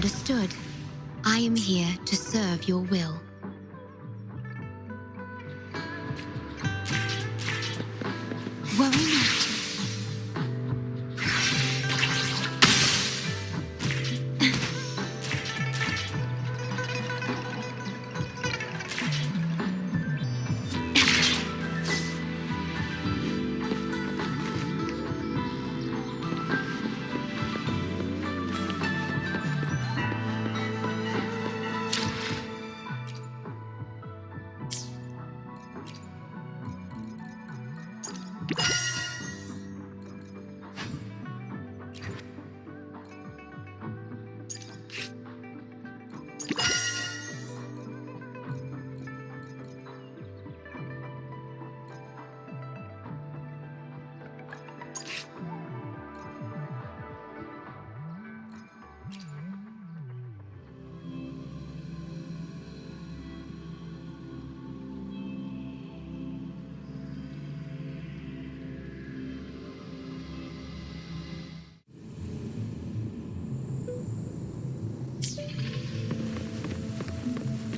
Understood. I am here to serve your will. Worry not.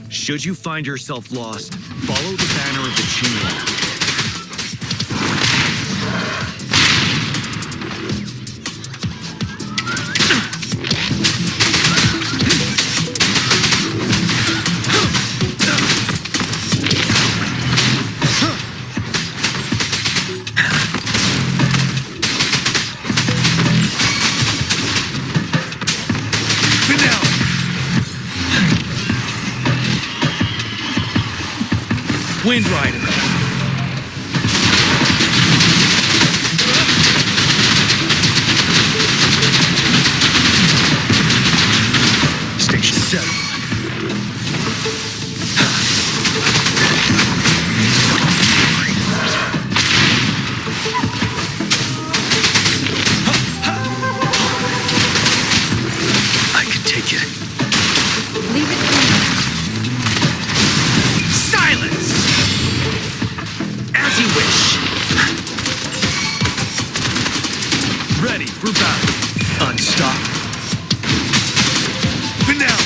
Should you find yourself lost, follow the banner of the Qinghua. Wind Rider. Station 7. I can take it. Leave it to me. Silence! As you wish. Ready for battle. Unstoppable. Finale.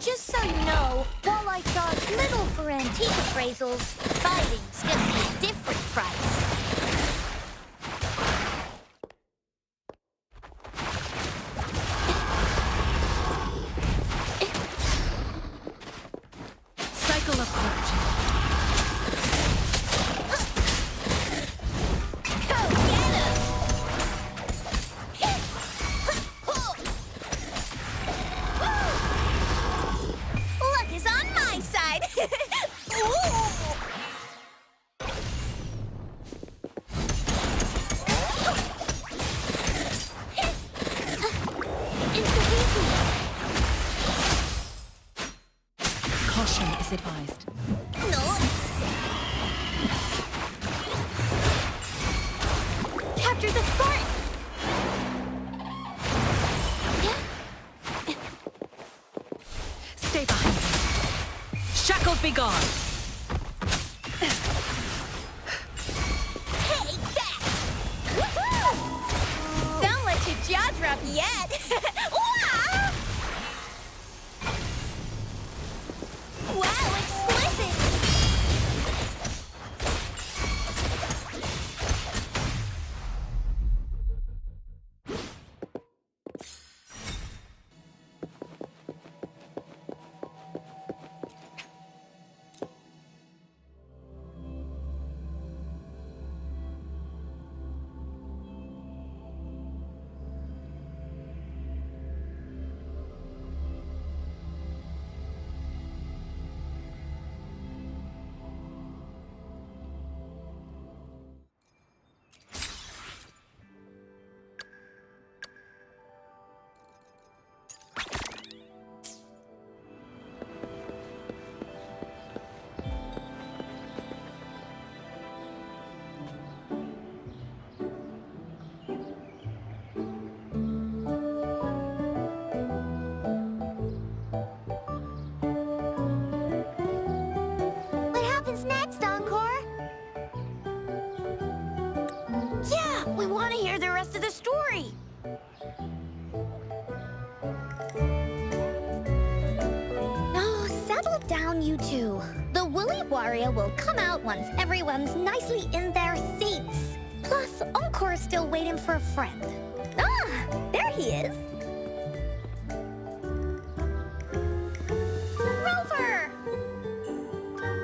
Just so you know, while I charge little for antique appraisals, fighting's gonna be a different price. Cycle approach. Go get him! Luck is on my side! Ooh. Caution is advised. No. Capture the spark! Stay behind me. Shackles be gone. Take that! Woohoo! Don't let your jaw drop yet! Wow, exquisite! What happens next, Encore? Yeah, we want to hear the rest of the story. Oh, settle down, you two. The Woolly Warrior will come out once everyone's nicely in their seats. Plus, Encore's still waiting for a friend. Ah, there he is. Rover!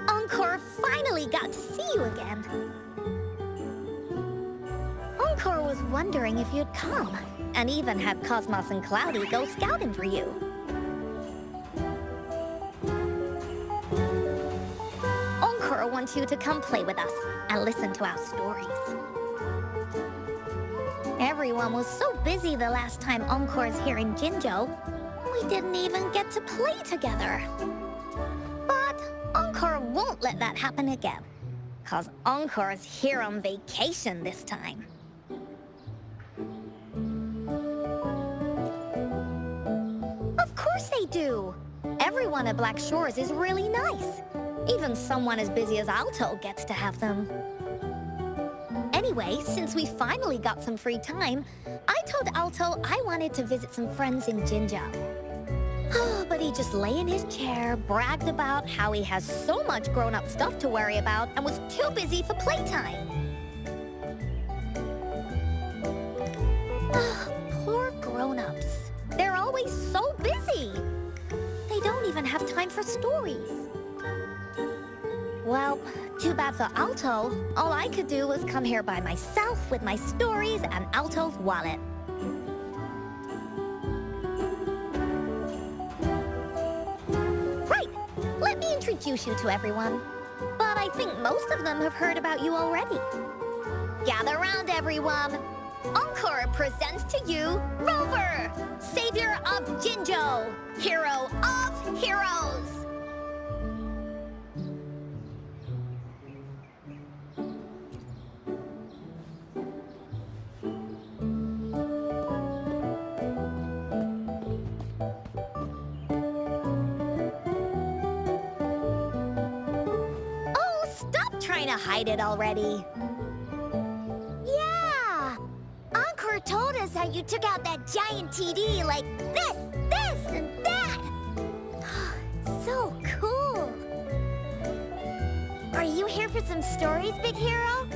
Encore finally got to see you again. Encore was wondering if you'd come, and even had Cosmos and Cloudy go scouting for you. Encore wants you to come play with us and listen to our stories. Everyone was so busy the last time Encore's here in JINJHOU, we didn't even get to play together. But Encore won't let that happen again, 'cause Encore's here on vacation this time. Of course they do! Everyone at Black Shores is really nice. Even someone as busy as Alto gets to have them. Anyway, since we finally got some free time, I told Alto I wanted to visit some friends in JINJHOU. Oh, but he just lay in his chair, bragged about how he has so much grown-up stuff to worry about, and was too busy for playtime. Poor grown-ups. They're always so busy. They don't even have time for stories. Well, too bad for Alto. All I could do was come here by myself with my stories and Alto's wallet. Right, let me introduce you to everyone. But I think most of them have heard about you already. Gather round, everyone. Encore presents to you Rover, savior of JINJHOU, hero of heroes. Trying to hide it already. Yeah! Encore told us how you took out that giant TD like this, and that! So cool! Are you here for some stories, big hero?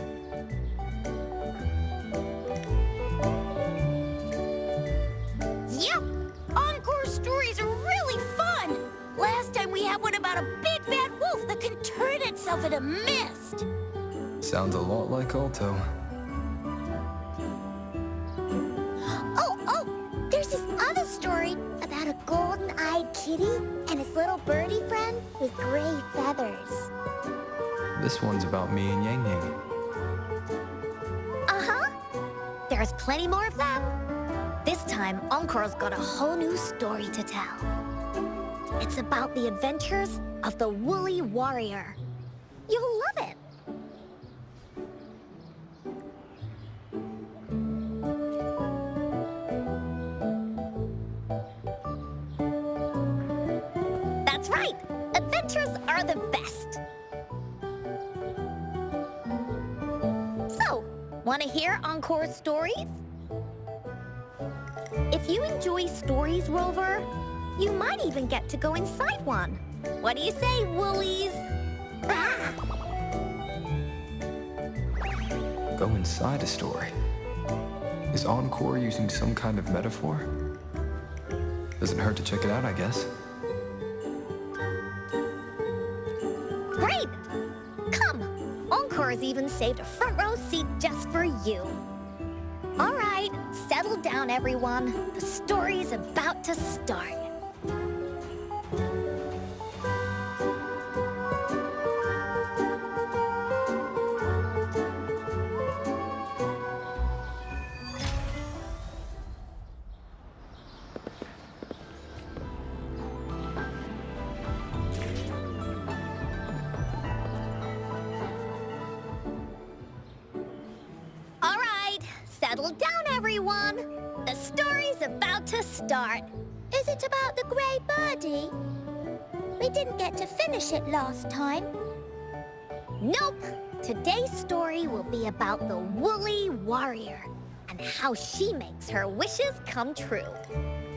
Yep! Encore's stories are really fun! Last time we had one about a big bad wolf that can turn itself into mist. Sounds a lot like Alto. Oh, there's this other story about a golden-eyed kitty and his little birdie friend with gray feathers. This one's about me and Yang Yang. Uh-huh. There's plenty more of that. This time, Encore's got a whole new story to tell. It's about the adventures of the Woolly Warrior. You'll love it. That's right! Adventures are the best! So, want to hear Encore stories? If you enjoy stories, Rover, you might even get to go inside one. What do you say, Woolies? Ah! Go inside a story. Is Encore using some kind of metaphor? Doesn't hurt to check it out, I guess. Great! Come! Encore's even saved a front row seat just for you. All right, settle down, everyone. The story's about to start. All right, settle down, everyone. The story's about to start. Is it about the grey birdie? We didn't get to finish it last time. Nope. Today's story will be about the Woolly Warrior and how she makes her wishes come true.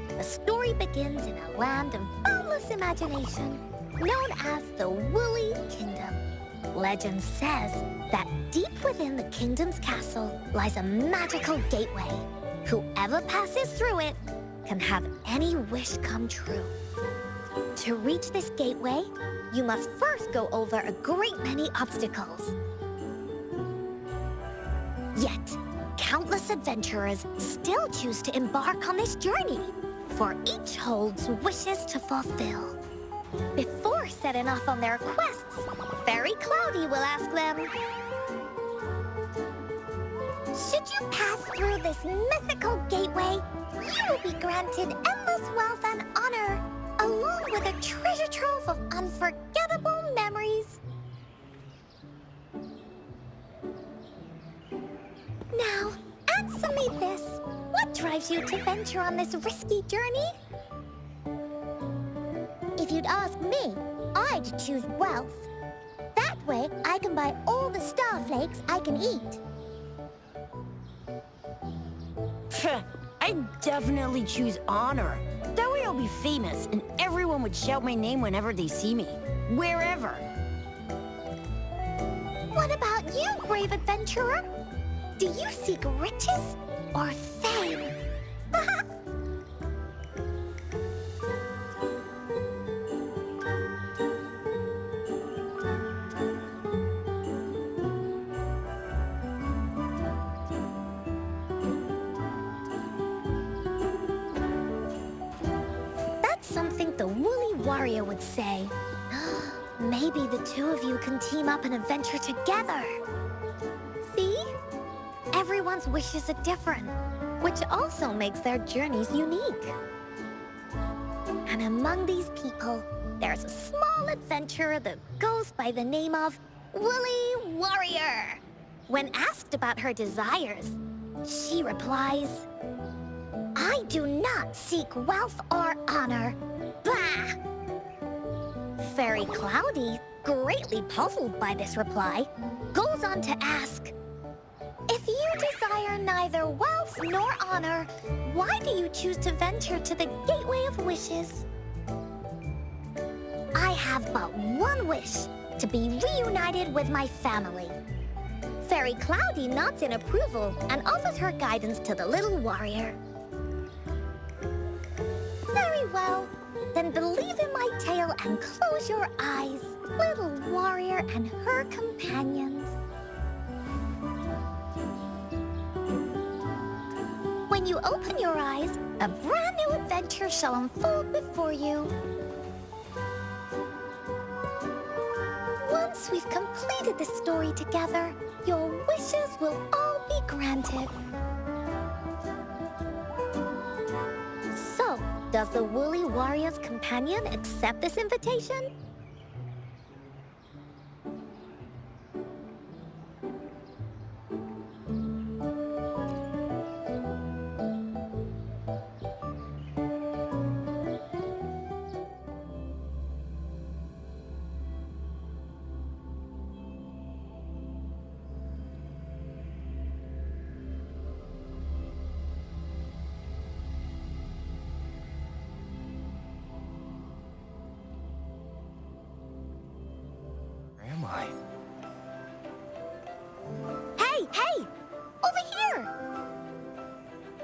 The story begins in a land of boundless imagination known as the Woolly Kingdom. Legend says that deep within the kingdom's castle lies a magical gateway. Whoever passes through it can have any wish come true. To reach this gateway, you must first go over a great many obstacles. Yet, countless adventurers still choose to embark on this journey, for each holds wishes to fulfill. Before setting off on their quests, Fairy Cloudy will ask them, Should you pass through this mythical gateway, you will be granted endless wealth and honor, along with a treasure trove of unforgettable memories. Now, answer me this. What drives you to venture on this risky journey? If you'd ask me, I'd choose wealth. That way, I can buy all the starflakes I can eat. I'd definitely choose honor. That way I'll be famous and everyone would shout my name whenever they see me. Wherever. What about you, brave adventurer? Do you seek riches or fame? that's something the Woolly Warrior would say. Maybe the two of you can team up and adventure together. See? Everyone's wishes are different, which also makes their journeys unique. And among these people, there's a small adventurer that goes by the name of Woolly Warrior. When asked about her desires, she replies, I do not seek wealth or honor. Bah! Fairy Cloudy, greatly puzzled by this reply, goes on to ask, If you desire neither wealth nor honor, why do you choose to venture to the Gateway of Wishes? I have but one wish, to be reunited with my family. Fairy Cloudy nods in approval and offers her guidance to the little warrior. Very well. Then believe in my tale and close your eyes, little warrior and her companions. When you open your eyes, a brand new adventure shall unfold before you. Once we've completed the story together, your wishes will all be granted. So, does the Woolly Warrior's companion accept this invitation?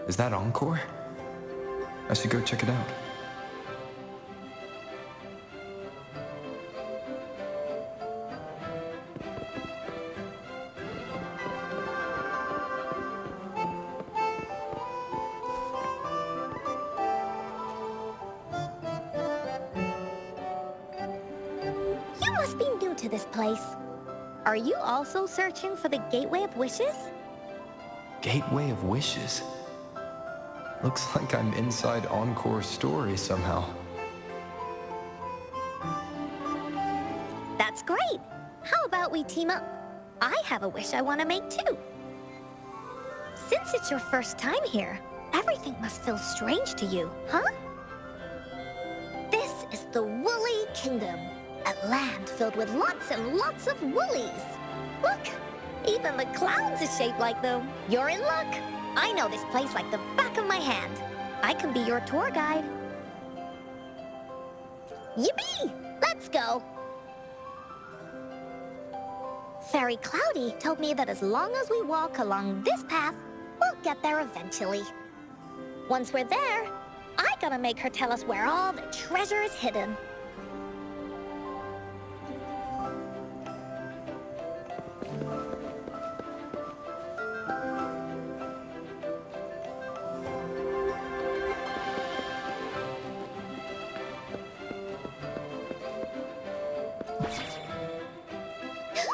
Is that Encore? I should go check it out. You must be new to this place. Are you also searching for the Gateway of Wishes? Gateway of Wishes? Looks like I'm inside Encore's story somehow. That's great. How about we team up? I have a wish I want to make too. Since it's your first time here, everything must feel strange to you, huh? This is the Woolly Kingdom, a land filled with lots and lots of woolies. Look, even the clouds are shaped like them. You're in luck. I know this place like the back of my hand. I can be your tour guide. Yippee! Let's go! Fairy Cloudy told me that as long as we walk along this path, we'll get there eventually. Once we're there, I gotta make her tell us where all the treasure is hidden.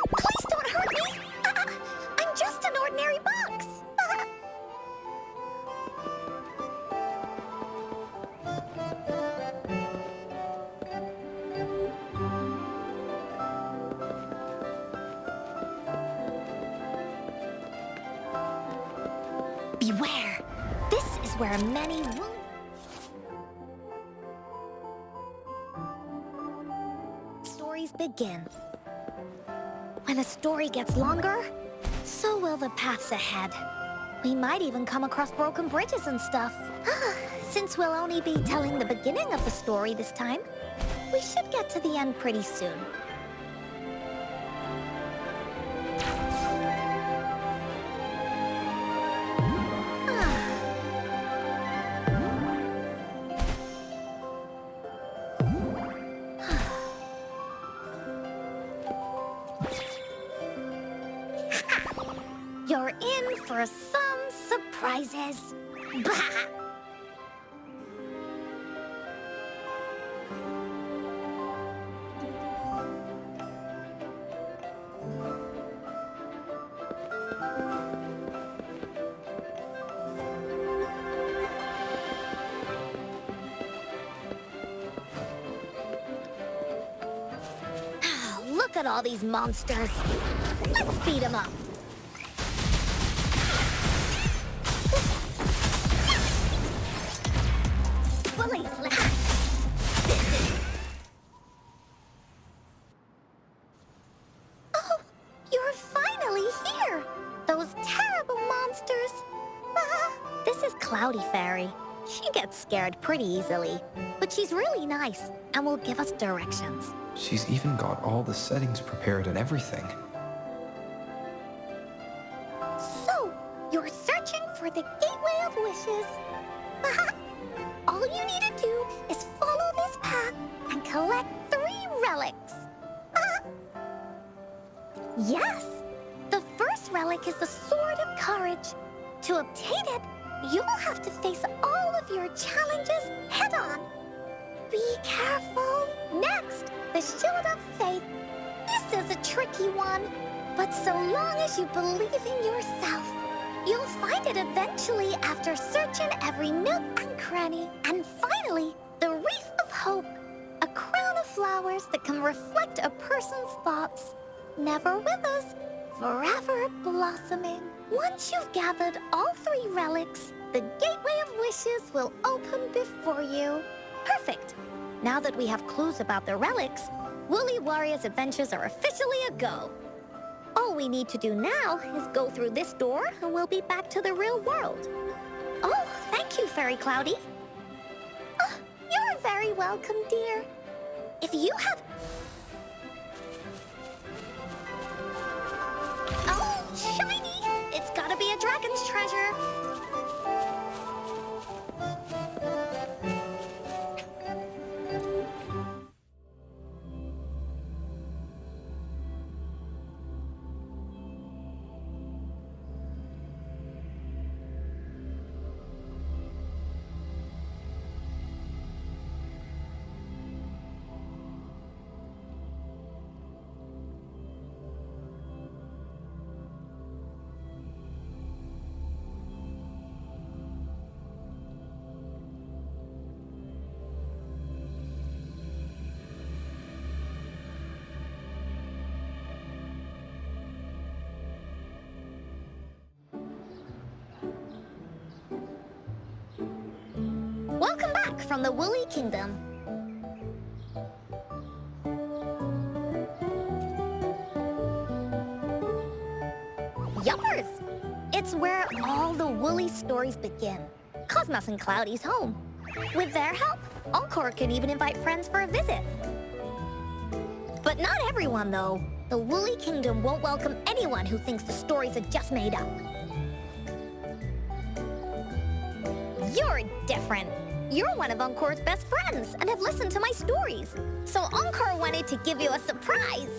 Please don't hurt me! I'm just an ordinary box! Beware! This is where many stories begin. When a story gets longer, so will the paths ahead. We might even come across broken bridges and stuff. Since we'll only be telling the beginning of the story this time, we should get to the end pretty soon. You're in for some surprises. Bah! Look at all these monsters. Let's beat them up. Oh, you're finally here! Those terrible monsters! This is Cloudy Fairy. She gets scared pretty easily, but she's really nice and will give us directions. She's even got all the settings prepared and everything. So, you're searching for the Gateway of Wishes. All you need to do is follow this path and collect 3 relics. Yes! The first relic is the Sword of Courage. To obtain it, you'll have to face all of your challenges head-on. Be careful. Next, the Shield of Faith. This is a tricky one, but so long as you believe in yourself, you'll find it eventually after searching every nook and cranny. And finally, the Wreath of Hope, a crown of flowers that can reflect a person's thoughts. Never withers, forever blossoming. Once you've gathered all 3 relics, the Gateway of Wishes will open before you. Perfect. Now that we have clues about the relics, Woolly Warrior's adventures are officially a go. All we need to do now is go through this door and we'll be back to the real world. Oh, thank you, Fairy Cloudy. Oh, you're very welcome, dear. If you have... Oh, shiny! It's gotta be a dragon's treasure. Welcome back from the Woolly Kingdom. Yuppers! It's where all the Woolly stories begin. Cosmos and Cloudy's home. With their help, ENCORE can even invite friends for a visit. But not everyone, though. The Woolly Kingdom won't welcome anyone who thinks the stories are just made up. You're different. You're one of ENCORE's best friends and have listened to my stories. So ENCORE wanted to give you a surprise.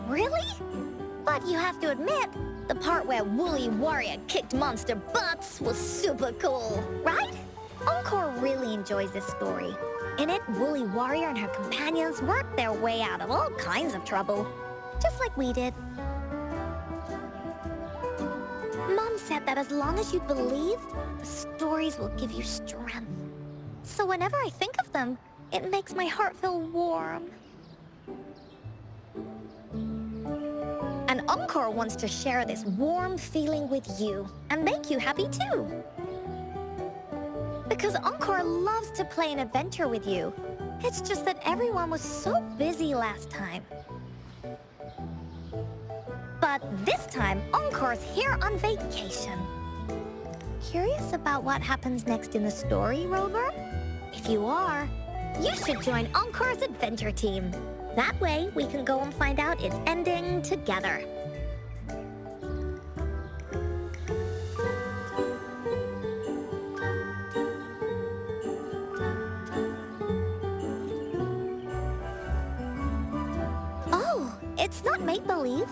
Really? But you have to admit, the part where Woolly Warrior kicked monster butts was super cool, right? ENCORE really enjoys this story. In it, Woolly Warrior and her companions worked their way out of all kinds of trouble, just like we did. Mom said that as long as you believe, the stories will give you strength. So whenever I think of them, it makes my heart feel warm. And ENCORE wants to share this warm feeling with you and make you happy too. Because ENCORE loves to play an adventure with you. It's just that everyone was so busy last time. But this time, ENCORE's here on vacation. Curious about what happens next in the story, Rover? If you are, you should join ENCORE's adventure team. That way, we can go and find out its ending together. Oh, it's not make-believe.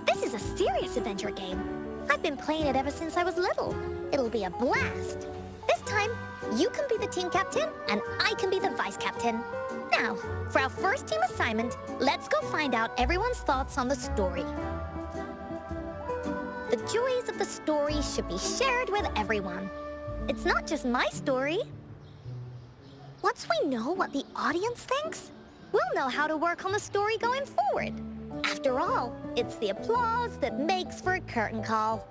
This is a serious adventure game. I've been playing it ever since I was little. It'll be a blast. This time, you can be the team captain and I can be the vice captain. Now, for our first team assignment, let's go find out everyone's thoughts on the story. The joys of the story should be shared with everyone. It's not just my story. Once we know what the audience thinks, we'll know how to work on the story going forward. After all, it's the applause that makes for a curtain call.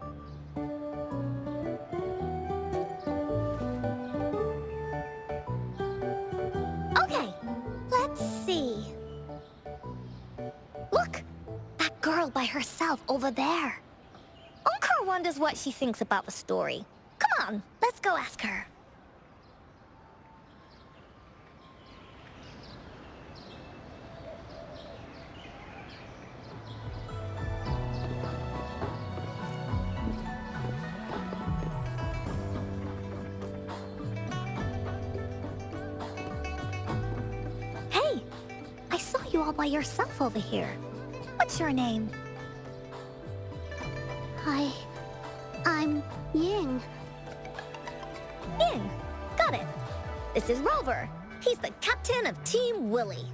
Okay, let's see. Look, that girl by herself over there. ENCORE wonders what she thinks about the story. Come on, let's go ask her. Hey, I saw you all by yourself over here. What's your name? I'm Ying. Ying. Got it. This is Rover. He's the captain of Team Woolly.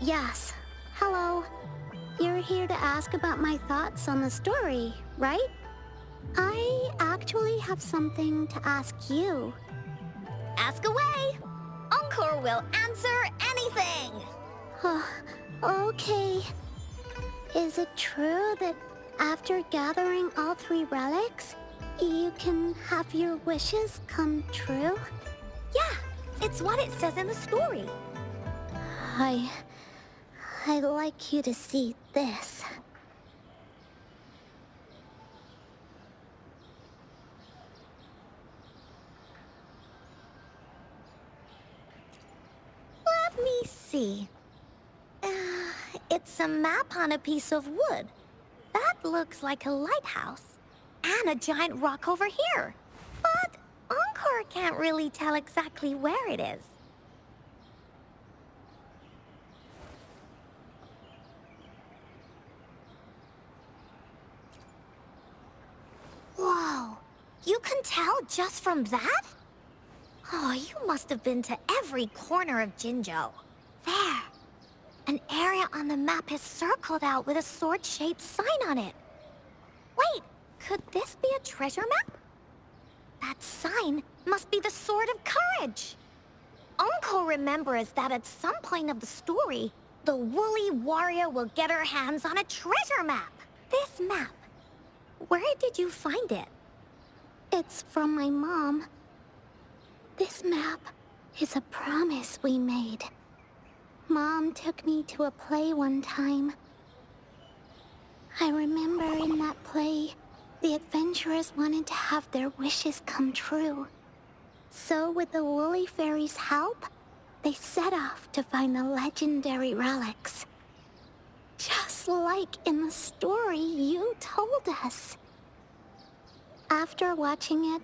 Yes. Hello. You're here to ask about my thoughts on the story, right? I actually have something to ask you. Ask away. ENCORE will answer anything. Okay. Is it true that after gathering all 3 relics, you can have your wishes come true? Yeah, it's what it says in the story. I'd like you to see this. Let me see. It's a map on a piece of wood. That looks like a lighthouse. And a giant rock over here. But ENCORE can't really tell exactly where it is. Whoa! You can tell just from that? Oh, you must have been to every corner of JINJHOU. There. An area on the map is circled out with a sword-shaped sign on it. Wait, could this be a treasure map? That sign must be the Sword of Courage. ENCORE remembers that at some point of the story, the Woolly warrior will get her hands on a treasure map. This map, where did you find it? It's from my mom. This map is a promise we made. Mom took me to a play one time. I remember in that play, the adventurers wanted to have their wishes come true. So with the Woolly Fairy's help, they set off to find the legendary relics. Just like in the story you told us. After watching it,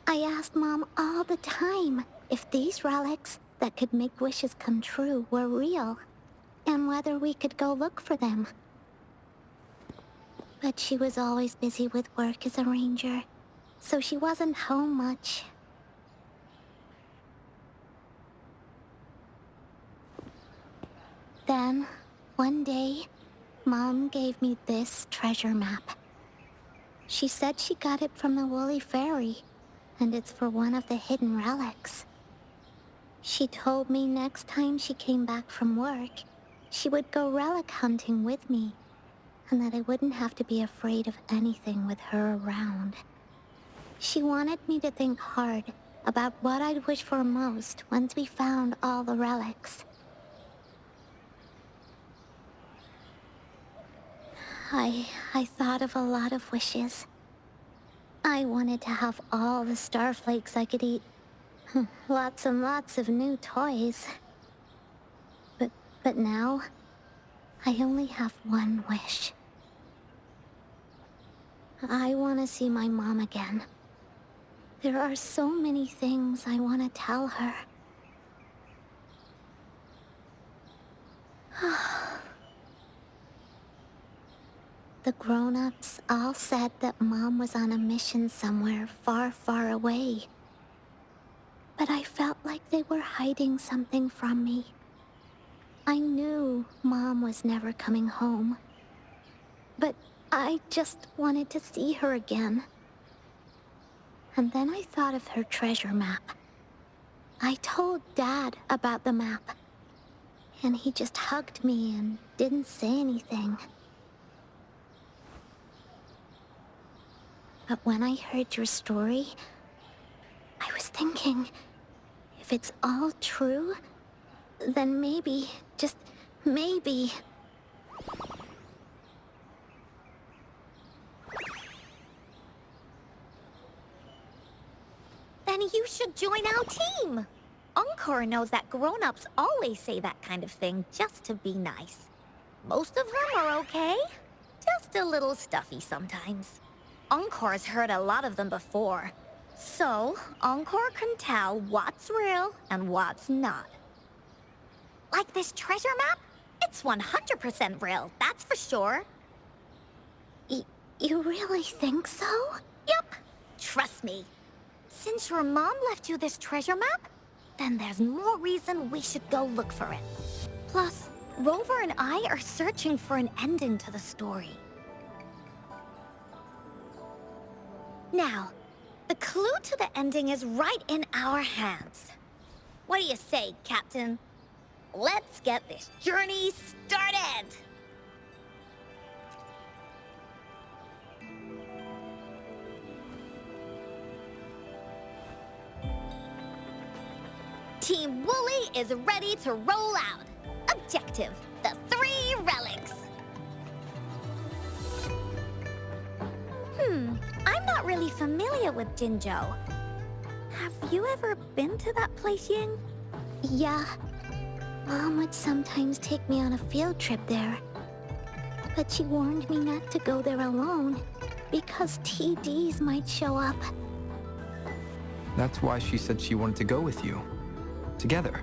I asked Mom all the time if these relics that could make wishes come true were real, and whether we could go look for them. But she was always busy with work as a ranger, so she wasn't home much. Then, one day, Mom gave me this treasure map. She said she got it from the Woolly Fairy, and it's for one of the hidden relics. She told me next time she came back from work, she would go relic hunting with me, and that I wouldn't have to be afraid of anything with her around. She wanted me to think hard about what I'd wish for most once we found all the relics. I thought of a lot of wishes. I wanted to have all the starflakes I could eat. Lots and lots of new toys. But now, I only have one wish. I want to see my mom again. There are so many things I want to tell her. The grown-ups all said that Mom was on a mission somewhere far, far away. But I felt like they were hiding something from me. I knew Mom was never coming home. But I just wanted to see her again. And then I thought of her treasure map. I told Dad about the map. And he just hugged me and didn't say anything. But when I heard your story, I was thinking, if it's all true, then maybe, just maybe... Then you should join our team. ENCORE knows that grown-ups always say that kind of thing just to be nice. Most of them are okay, just a little stuffy sometimes. ENCORE's heard a lot of them before, so ENCORE can tell what's real and what's not. Like this treasure map? It's 100% real, that's for sure. You really think so? Yup, trust me. Since your mom left you this treasure map, then there's more reason we should go look for it. Plus, Rover and I are searching for an ending to the story. Now, the clue to the ending is right in our hands. What do you say, Captain? Let's get this journey started! Team Woolly is ready to roll out. Objective, the 3 relics. I'm not really familiar with JINJHOU. Have you ever been to that place, Ying? Yeah. Mom would sometimes take me on a field trip there. But she warned me not to go there alone, because TDs might show up. That's why she said she wanted to go with you. Together.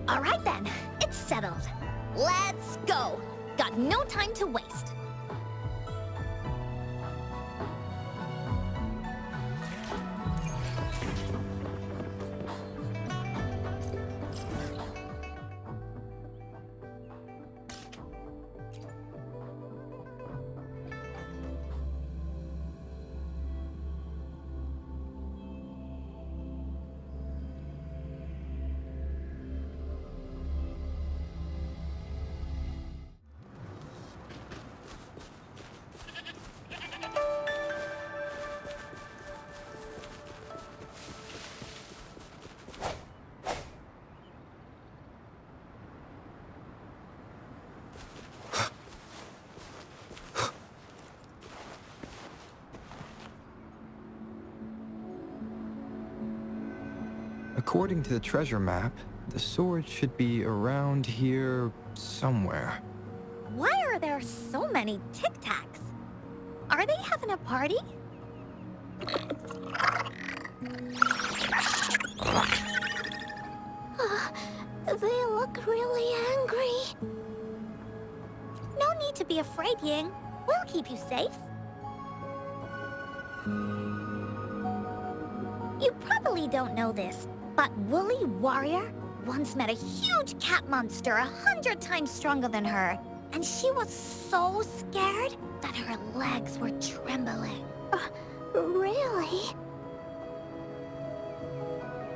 All right then, it's settled. Let's go. Got no time to waste. According to the treasure map, the sword should be around here somewhere. Why are there so many Tic Tacs? Are they having a party? They look really angry. No need to be afraid, Ying. We'll keep you safe. You probably don't know this, but Woolly Warrior once met a huge cat monster 100 times stronger than her, and she was so scared that her legs were trembling. Really?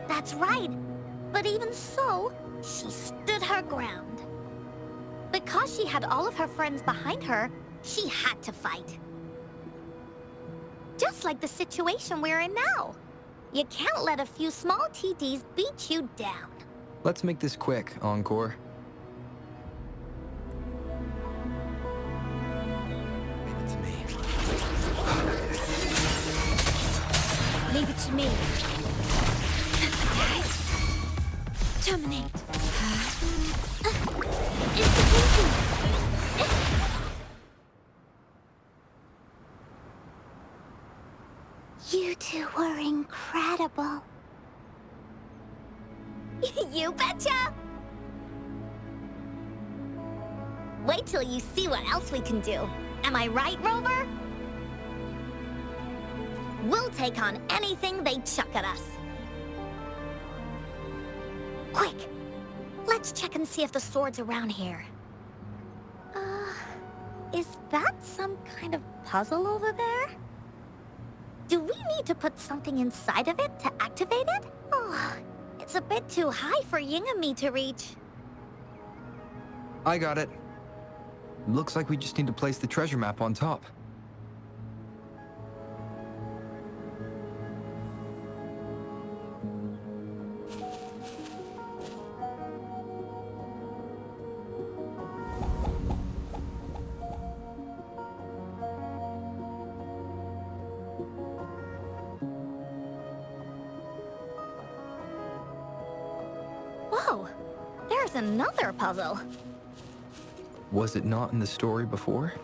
That's right. But even so, she stood her ground. Because she had all of her friends behind her, she had to fight. Just like the situation we're in now. You can't let a few small TDs beat you down. Let's make this quick, Encore. Leave it to me. Leave it to me. Terminate. You two were incredible. You betcha! Wait till you see what else we can do. Am I right, Rover? We'll take on anything they chuck at us. Quick! Let's check and see if the sword's around here. Is that some kind of puzzle over there? Do we need to put something inside of it to activate it? Oh, it's a bit too high for Ying and me to reach. I got it. Looks like we just need to place the treasure map on top. Whoa, there's another puzzle. Was it not in the story before?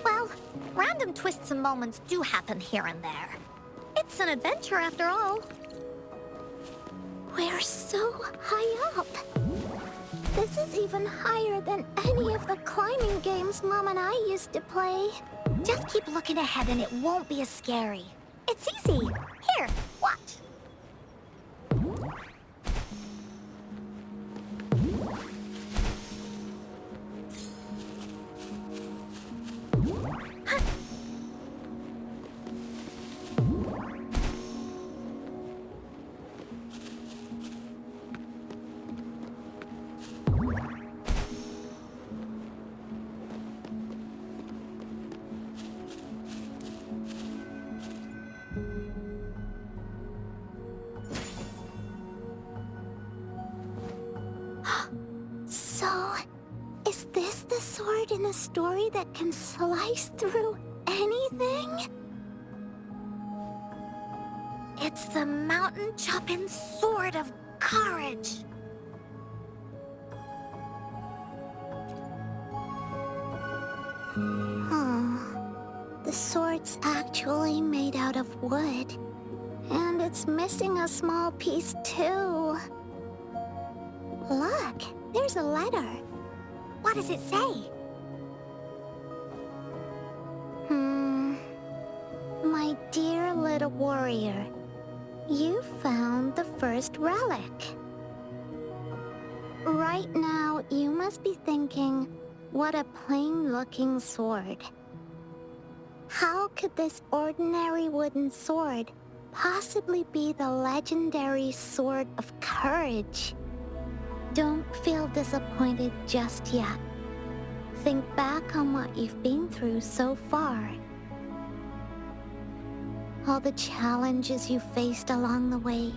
Well, random twists and moments do happen here and there. It's an adventure after all. We're so high up. This is even higher than any of the climbing games Mom and I used to play. Just keep looking ahead and it won't be as scary. It's easy. Here, watch. So, is this the sword in a story that can slice through anything? It's the mountain-chopping sword of courage. The sword's actually made out of wood. And it's missing a small piece too. Look, there's a letter. What does it say? My dear little warrior, you found the first relic. Right now, you must be thinking, what a plain-looking sword. How could this ordinary wooden sword possibly be the legendary sword of courage? Don't feel disappointed just yet. Think back on what you've been through so far. All the challenges you faced along the way.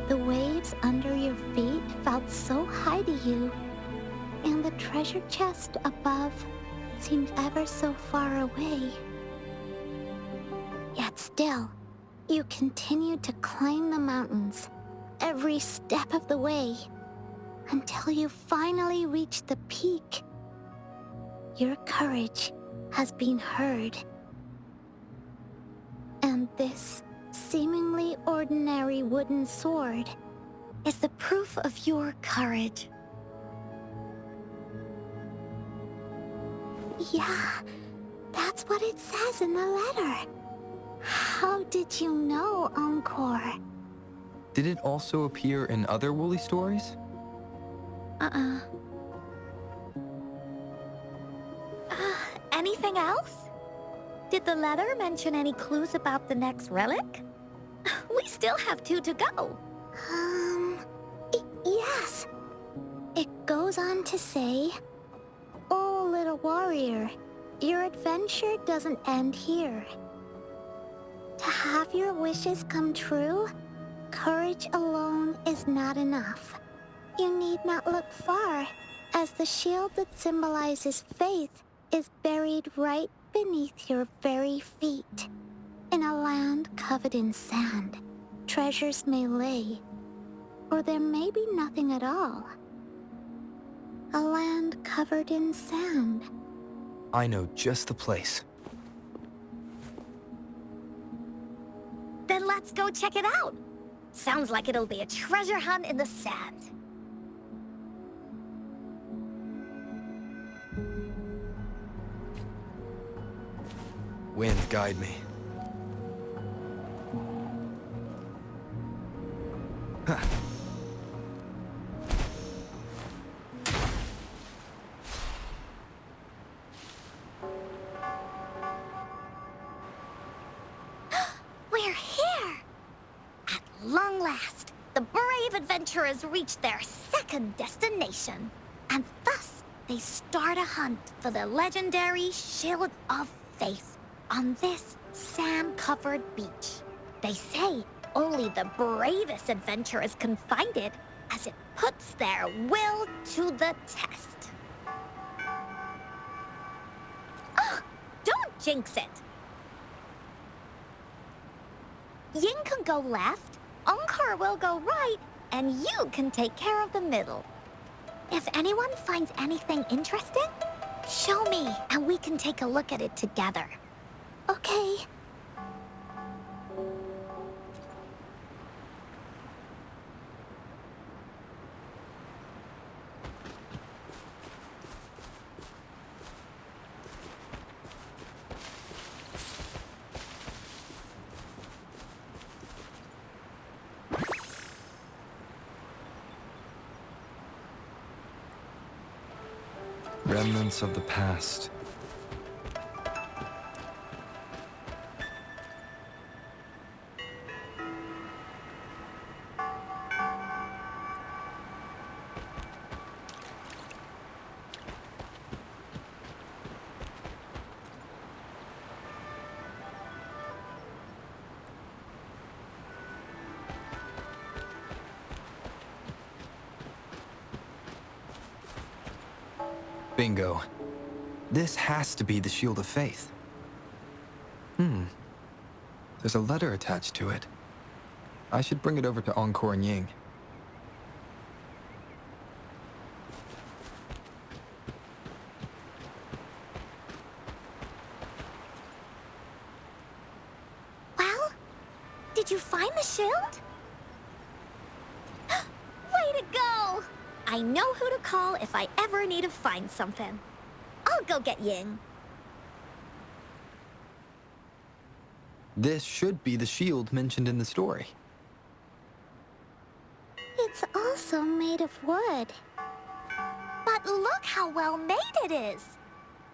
The waves under your feet felt so high to you. And the treasure chest above seemed ever so far away. Yet still, You continued to climb the mountains, every step of the way, until you finally reached the peak. Your courage has been heard. And this seemingly ordinary wooden sword is the proof of your courage. Yeah, that's what it says in the letter. How did you know, ENCORE? Did it also appear in other Woolly stories? Anything else? Did the letter mention any clues about the next relic? We still have 2 to go. Yes. It goes on to say, "Oh, little warrior, your adventure doesn't end here. To have your wishes come true, courage alone is not enough. You need not look far, as the shield that symbolizes faith is buried right beneath your very feet. In a land covered in sand, treasures may lay, or there may be nothing at all. A land covered in sand." I know just the place. Then let's go check it out. Sounds like it'll be a treasure hunt in the sand. Wind, guide me. Huh. We're here! At long last, the brave adventurers reach their second destination. And thus, they start a hunt for the legendary Shield of Faith on this sand-covered beach. They say only the bravest adventurers can find it, as it puts their will to the test. Oh, don't jinx it! Yin can go left, ENCORE will go right, and you can take care of the middle. If anyone finds anything interesting, show me, and we can take a look at it together. Okay. Remnants of the past. Bingo. This has to be the Shield of Faith. There's a letter attached to it. I should bring it over to ENCORE and Ying. Well, did you find the shield? Way to go! I know who to call if I ever need to find something. I'll go get Ying. This should be the shield mentioned in the story. It's also made of wood. But look how well made it is!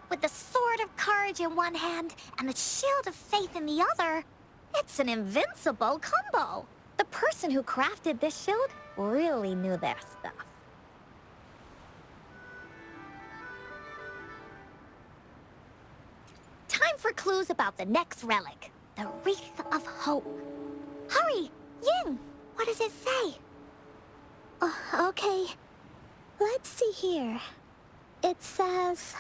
With the sword of courage in one hand and the shield of faith in the other, it's an invincible combo. The person who crafted this shield really knew their stuff. Time for clues about the next relic, the Wreath of Hope. Hurry! Ying! What does it say? Okay. Let's see here. It says,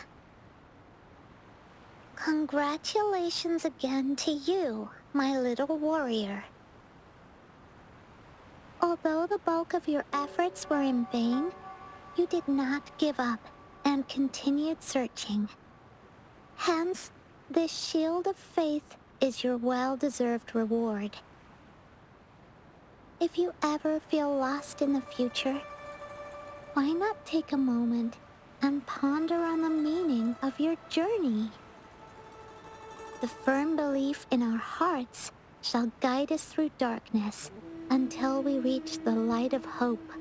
"Congratulations again to you, my little warrior. Although the bulk of your efforts were in vain, you did not give up and continued searching. Hence, this shield of faith is your well-deserved reward. If you ever feel lost in the future, why not take a moment and ponder on the meaning of your journey? The firm belief in our hearts shall guide us through darkness until we reach the light of hope.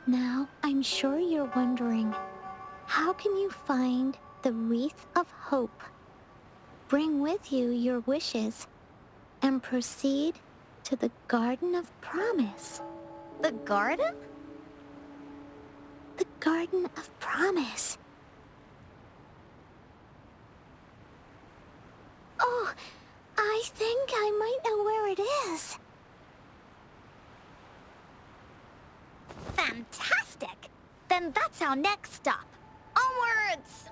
Now, I'm sure you're wondering, how can you find the wreath of hope? Bring with you your wishes and proceed to the Garden of Promise. The garden? The Garden of Promise. Oh, I think I might know where it is. Fantastic! Then that's our next stop. Onwards!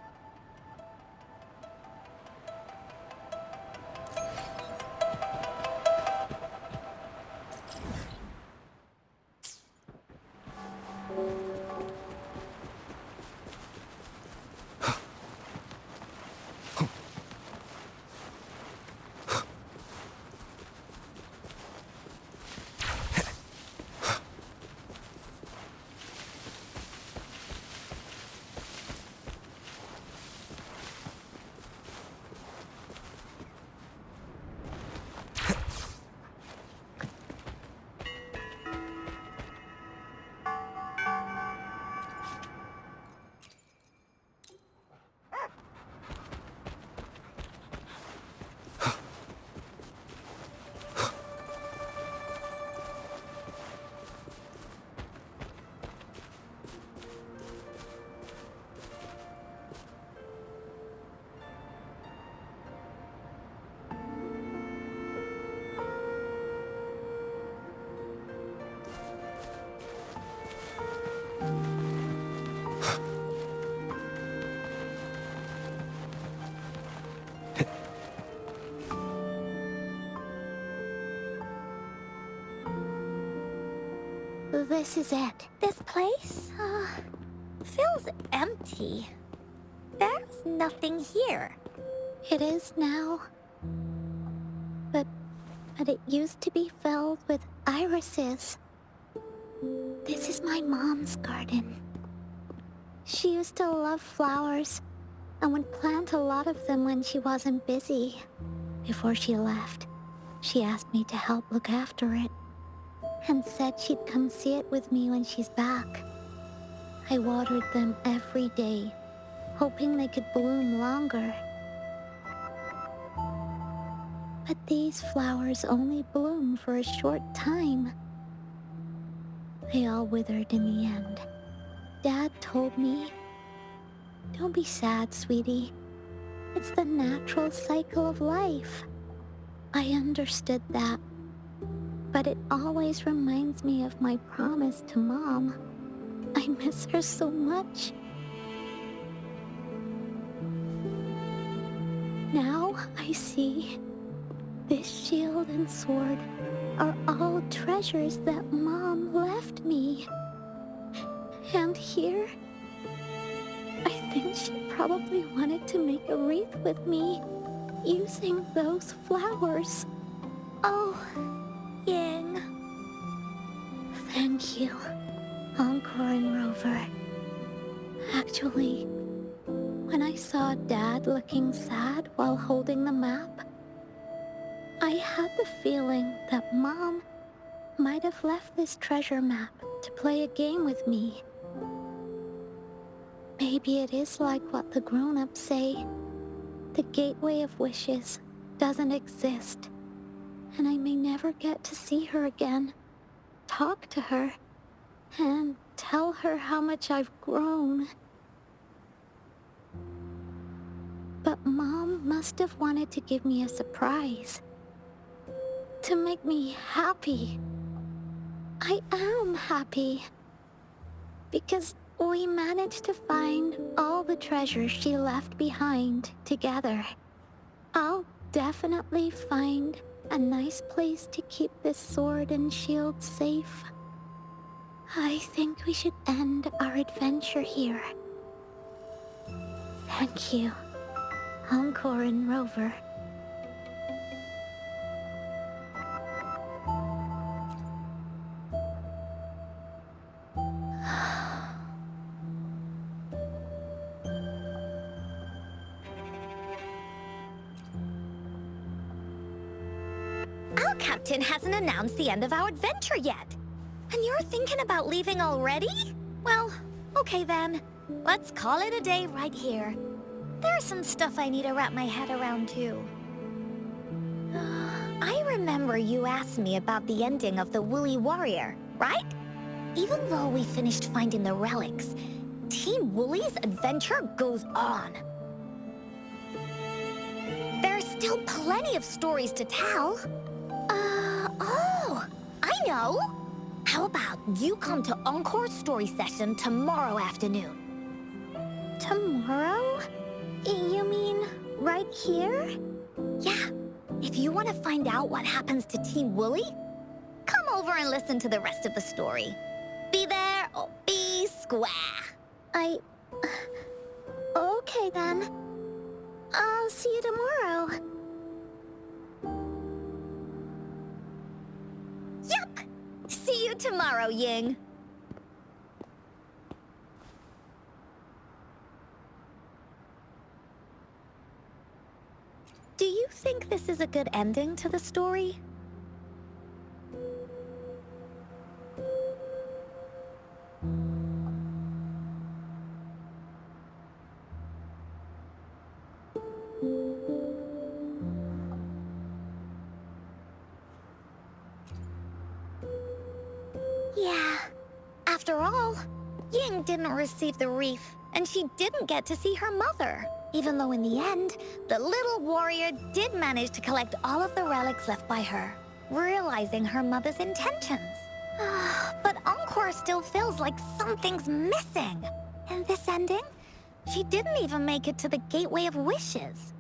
This is it. This place, feels empty. There's nothing here. It is now. But it used to be filled with irises. This is my mom's garden. She used to love flowers and would plant a lot of them when she wasn't busy. Before she left, she asked me to help look after it and said she'd come see it with me when she's back. I watered them every day, hoping they could bloom longer. But these flowers only bloom for a short time. They all withered in the end. Dad told me, "Don't be sad, sweetie. It's the natural cycle of life." I understood that, but it always reminds me of my promise to Mom. I miss her so much. Now I see this shield and sword are all treasures that Mom left me. And here, I think she probably wanted to make a wreath with me using those flowers. Oh, Ying. Thank you, Encore and Rover. Actually, when I saw Dad looking sad while holding the map, I had the feeling that Mom might have left this treasure map to play a game with me. Maybe it is like what the grown-ups say. The Gateway of Wishes doesn't exist, and I may never get to see her again, talk to her, and tell her how much I've grown. But Mom must have wanted to give me a surprise, to make me happy. I am happy, because we managed to find all the treasures she left behind together. I'll definitely find a nice place to keep this sword and shield safe. I think we should end our adventure here. Thank you, Encore and Rover. Our captain hasn't announced the end of our adventure yet. And you're thinking about leaving already? Well, okay then. Let's call it a day right here. There's some stuff I need to wrap my head around too. I remember you asked me about the ending of the Woolly Warrior, right? Even though we finished finding the relics, Team Woolly's adventure goes on. There's still plenty of stories to tell. Oh, I know! How about you come to Encore's story session tomorrow afternoon? Tomorrow? You mean right here? Yeah, if you want to find out what happens to Team Woolly, come over and listen to the rest of the story. Be there or be square. Okay then. I'll see you tomorrow. Yup! See you tomorrow, Ying. Do you think this is a good ending to the story? Yeah. After all, Ying didn't receive the wreath, and she didn't get to see her mother. Even though in the end, the little warrior did manage to collect all of the relics left by her, realizing her mother's intentions. But Encore still feels like something's missing. In this ending, she didn't even make it to the Gateway of Wishes.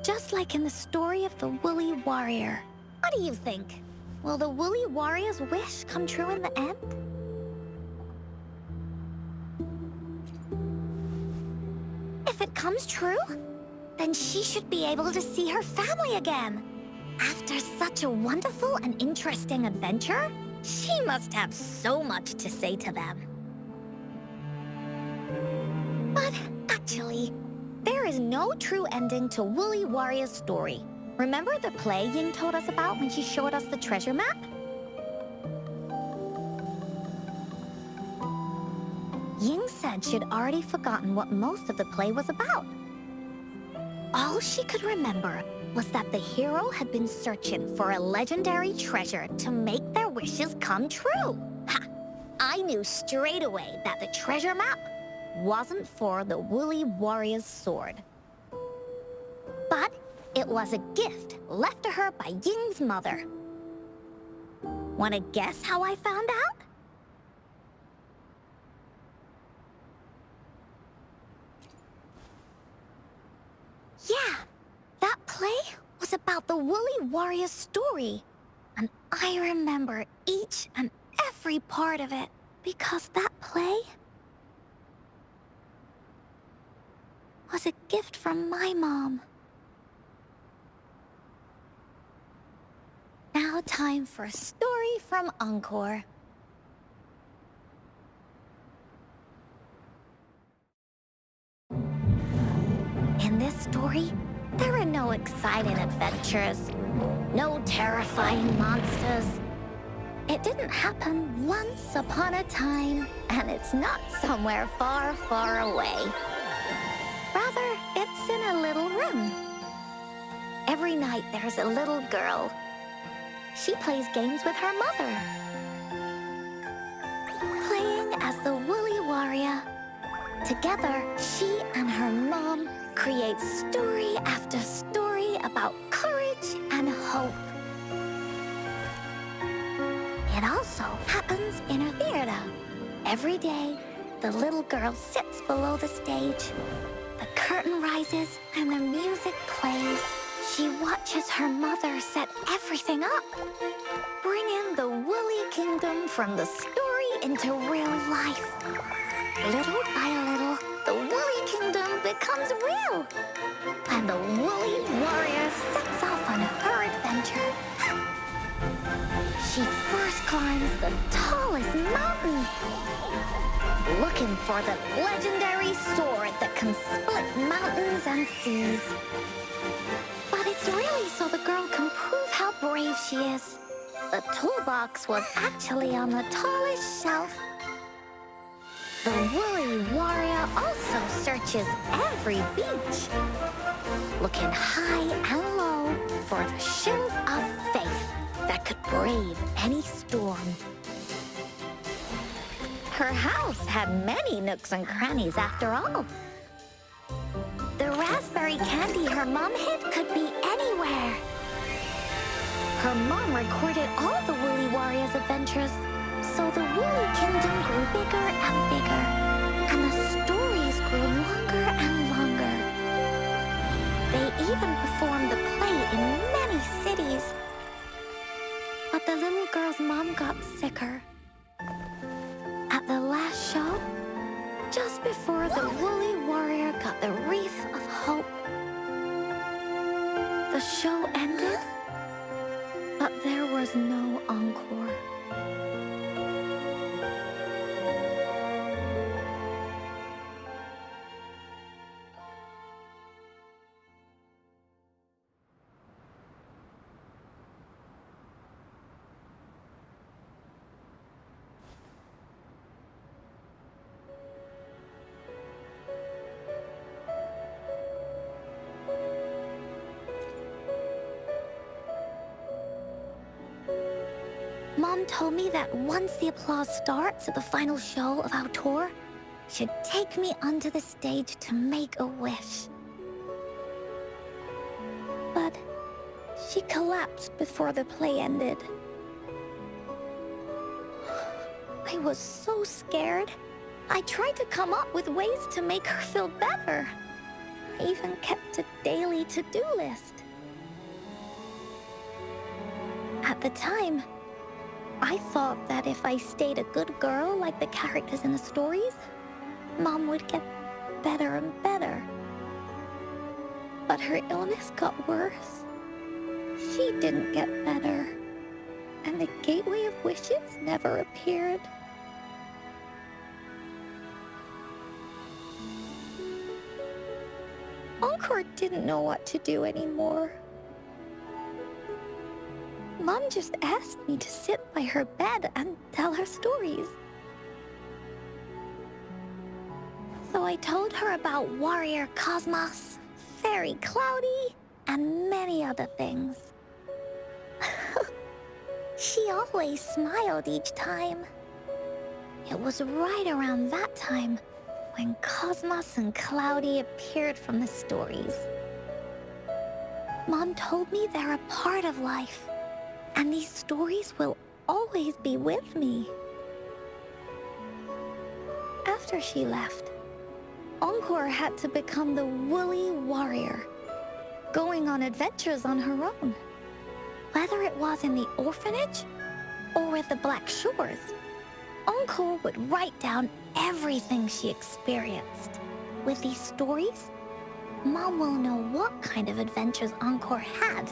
Just like in the story of the Woolly Warrior. What do you think? Will the Woolly Warrior's wish come true in the end? If it comes true, then she should be able to see her family again. After such a wonderful and interesting adventure, she must have so much to say to them. But actually, there is no true ending to Woolly Warrior's story. Remember the play Ying told us about when she showed us the treasure map? Ying said she'd already forgotten what most of the play was about. All she could remember was that the hero had been searching for a legendary treasure to make their wishes come true. Ha! I knew straight away that the treasure map wasn't for the Woolly Warrior's sword. But it was a gift left to her by Ying's mother. Wanna guess how I found out? Yeah, that play was about the Woolly Warrior's story. And I remember each and every part of it because that play was a gift from my mom. Now time for a story from Encore. In this story, there are no exciting adventures, no terrifying monsters. It didn't happen once upon a time, and it's not somewhere far, far away. Rather, it's in a little room. Every night there's a little girl. She plays games with her mother. Playing as the Woolly Warrior. Together, she and her mom create story after story about courage and hope. It also happens in a theater. Every day, the little girl sits below the stage. The curtain rises and the music plays, she watches her mother set everything up. Bring in the Woolly Kingdom from the story into real life. Little by little, the Woolly Kingdom becomes real. And the Woolly warrior sets off on her adventure. She first climbs the tallest mountain, looking for the legendary sword that can split mountains and seas. But it's really so the girl can prove how brave she is. The toolbox was actually on the tallest shelf. The Woolly warrior also searches every beach, looking high and low for the shield of faith that could brave any storm. Her house had many nooks and crannies after all. The raspberry candy her mom hid could be anywhere. Her mom recorded all the Woolly warriors' adventures, so the Woolly Kingdom grew bigger and bigger, and the stories grew longer and longer. They even performed the play in many cities. But the little girl's mom got sicker. At the last show, just before the Woolly warrior got the wreath of hope, the show ended, but there was no encore. Mom told me that once the applause starts at the final show of our tour, she'd take me onto the stage to make a wish. But she collapsed before the play ended. I was so scared. I tried to come up with ways to make her feel better. I even kept a daily to-do list. At the time, I thought that if I stayed a good girl like the characters in the stories, Mom would get better and better. But her illness got worse. She didn't get better, and the Gateway of Wishes never appeared. ENCORE didn't know what to do anymore. Mom just asked me to sit by her bed and tell her stories. So I told her about Warrior Cosmos, Fairy Cloudy, and many other things. She always smiled each time. It was right around that time when Cosmos and Cloudy appeared from the stories. Mom told me they're a part of life, and these stories will always be with me. After she left, ENCORE had to become the Woolly warrior, going on adventures on her own. Whether it was in the orphanage or with the Black Shores, ENCORE would write down everything she experienced. With these stories, Mom will know what kind of adventures ENCORE had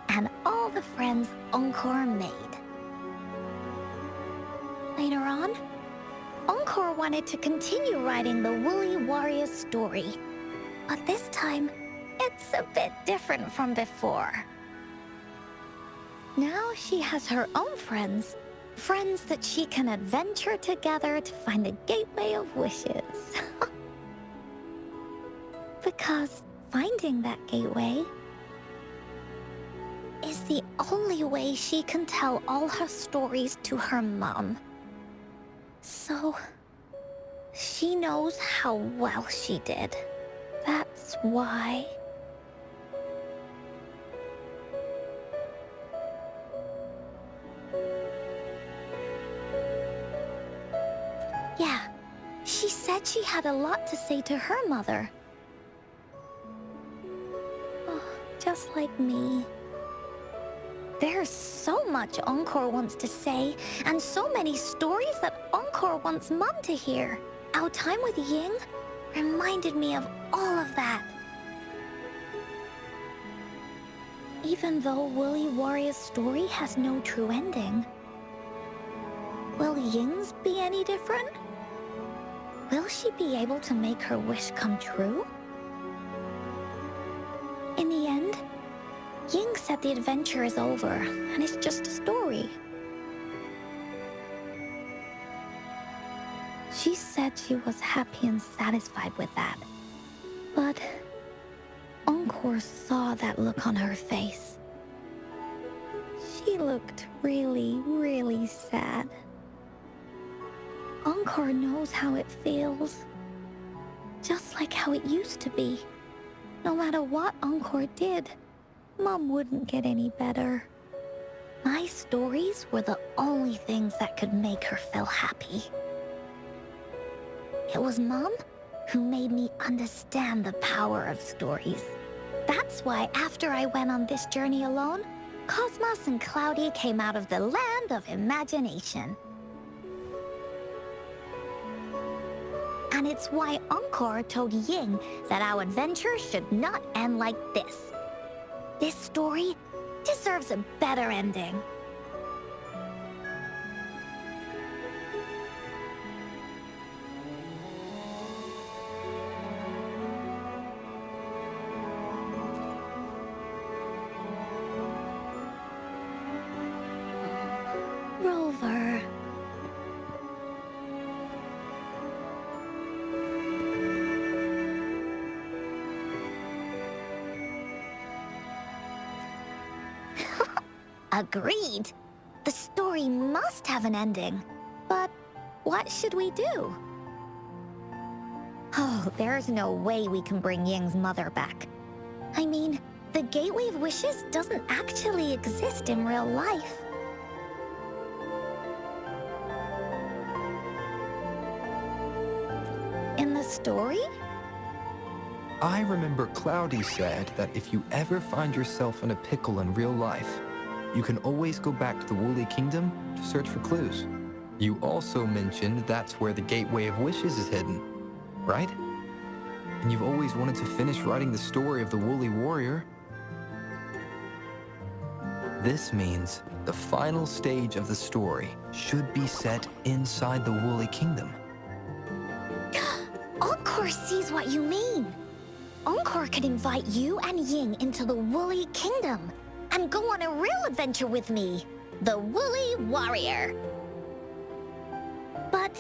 and all the friends ENCORE made. Later on, ENCORE wanted to continue writing the Woolly Warrior's story, but this time, it's a bit different from before. Now she has her own friends, friends that she can adventure together to find the Gateway of Wishes. Because finding that gateway is the only way she can tell all her stories to her mom. So, she knows how well she did. That's why. Yeah, she said she had a lot to say to her mother. like me. There's so much ENCORE wants to say, and so many stories that ENCORE wants Mom to hear. Our time with Ying reminded me of all of that. Even though Woolly Warrior's story has no true ending, will Ying's be any different? Will she be able to make her wish come true? In the end, Ying said the adventure is over, and it's just a story. She said she was happy and satisfied with that. But ENCORE saw that look on her face. She looked really, really sad. ENCORE knows how it feels. Just like how it used to be. No matter what ENCORE did, Mom wouldn't get any better. My stories were the only things that could make her feel happy. It was Mom who made me understand the power of stories. That's why after I went on this journey alone, Cosmos and Cloudy came out of the land of imagination. And it's why ENCORE told Ying that our adventure should not end like this. This story deserves a better ending. Rover. Agreed. The story must have an ending. But what should we do? Oh, there's no way we can bring Ying's mother back. I mean, the Gateway of Wishes doesn't actually exist in real life. In the story? I remember Cloudy said that if you ever find yourself in a pickle in real life, you can always go back to the Woolly Kingdom to search for clues. You also mentioned that's where the Gateway of Wishes is hidden, right? And you've always wanted to finish writing the story of the Woolly Warrior. This means the final stage of the story should be set inside the Woolly Kingdom. ENCORE sees what you mean. ENCORE could invite you and Ying into the Woolly Kingdom and go on a real adventure with me, the Woolly Warrior. But,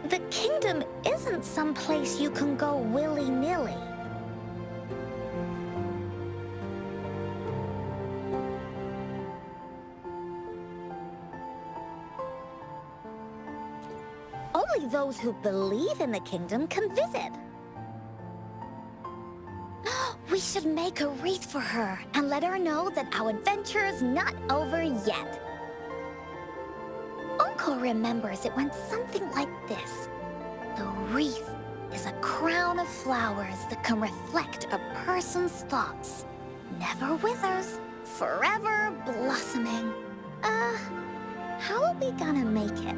the kingdom isn't some place you can go willy-nilly. Only those who believe in the kingdom can visit. We should make a wreath for her and let her know that our adventure is not over yet. ENCORE remembers it went something like this. The wreath is a crown of flowers that can reflect a person's thoughts. Never withers, forever blossoming. How are we gonna make it?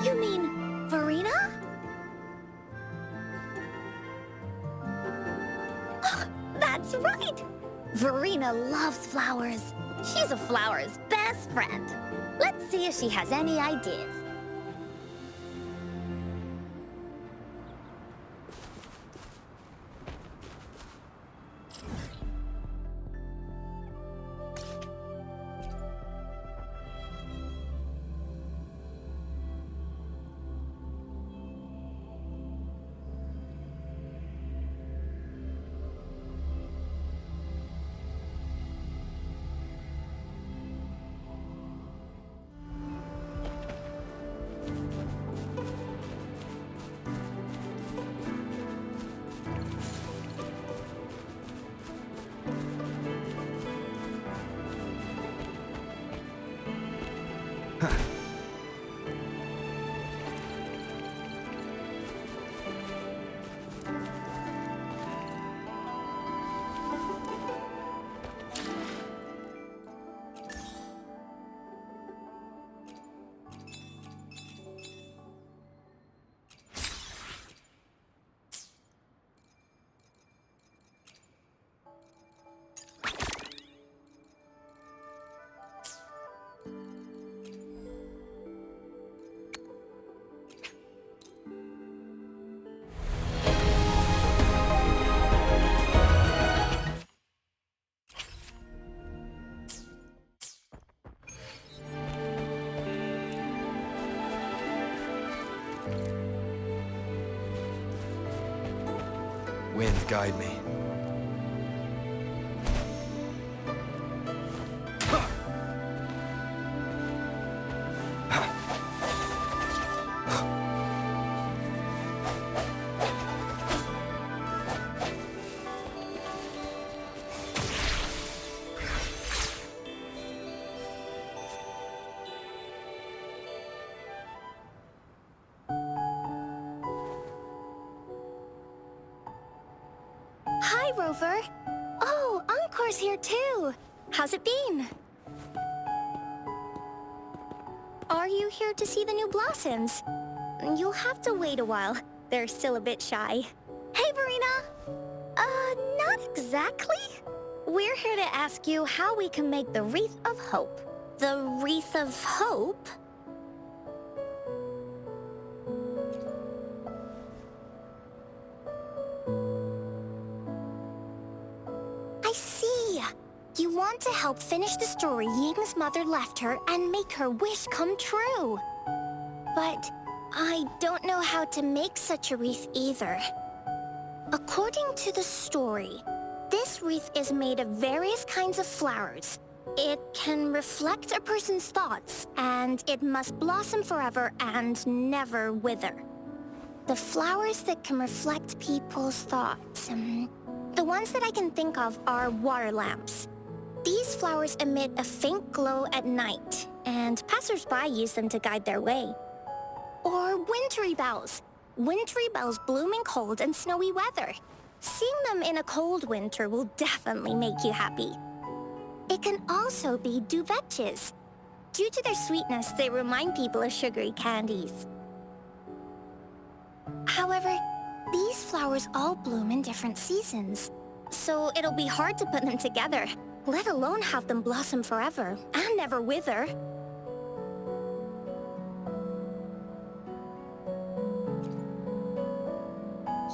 You mean Verena? That's right! Verena loves flowers. She's a flower's best friend. Let's see if she has any ideas. Wind, guide me. Hi, Rover. Oh, Encore's here too. How's it been? Are you here to see the new blossoms? You'll have to wait a while. They're still a bit shy. Hey, Verena! Not exactly. We're here to ask you how we can make the Wreath of Hope. The Wreath of Hope? I see. You want to help finish the story Ying's mother left her and make her wish come true. But I don't know how to make such a wreath either. According to the story, this wreath is made of various kinds of flowers. It can reflect a person's thoughts, and it must blossom forever and never wither. The flowers that can reflect people's thoughts, the ones that I can think of are water lamps. These flowers emit a faint glow at night, and passers-by use them to guide their way. Or wintry bells. Wintry bells bloom in cold and snowy weather. Seeing them in a cold winter will definitely make you happy. It can also be duvetches. Due to their sweetness, they remind people of sugary candies. However, these flowers all bloom in different seasons, so it'll be hard to put them together, let alone have them blossom forever and never wither.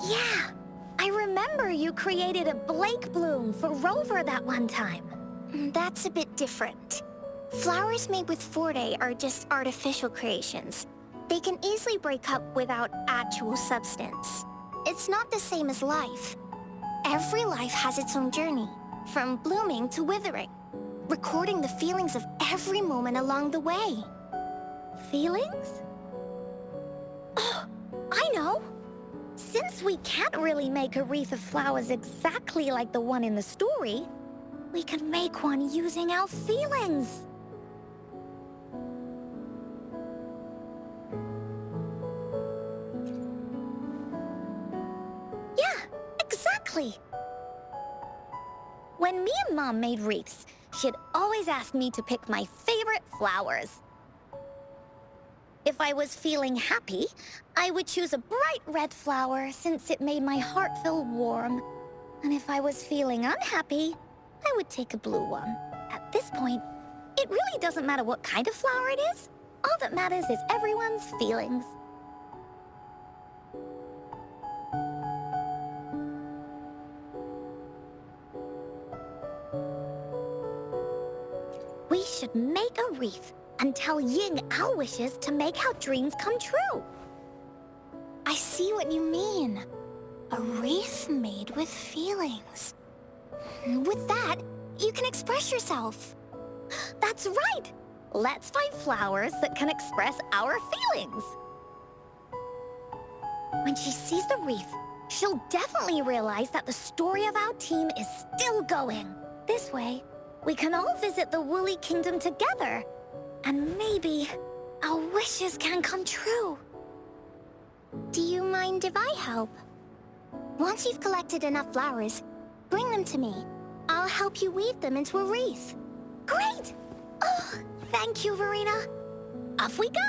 Yeah, I remember you created a Blake bloom for Rover that one time. That's a bit different. Flowers made with Forte are just artificial creations. They can easily break up without actual substance. It's not the same as life. Every life has its own journey, from blooming to withering, recording the feelings of every moment along the way. Feelings? Oh, I know! Since we can't really make a wreath of flowers exactly like the one in the story, we can make one using our feelings. Yeah, exactly. When me and Mom made wreaths, she'd always ask me to pick my favorite flowers. If I was feeling happy, I would choose a bright red flower since it made my heart feel warm. And if I was feeling unhappy, I would take a blue one. At this point, it really doesn't matter what kind of flower it is. All that matters is everyone's feelings. We should make a wreath and tell Ying our wishes to make our dreams come true. I see what you mean. A wreath made with feelings. With that, you can express yourself. That's right! Let's find flowers that can express our feelings. When she sees the wreath, she'll definitely realize that the story of our team is still going. This way, we can all visit the Woolly Kingdom together. And maybe our wishes can come true. Do you mind if I help? Once you've collected enough flowers, bring them to me. I'll help you weave them into a wreath. Great! Oh, thank you, Verena. Off we go!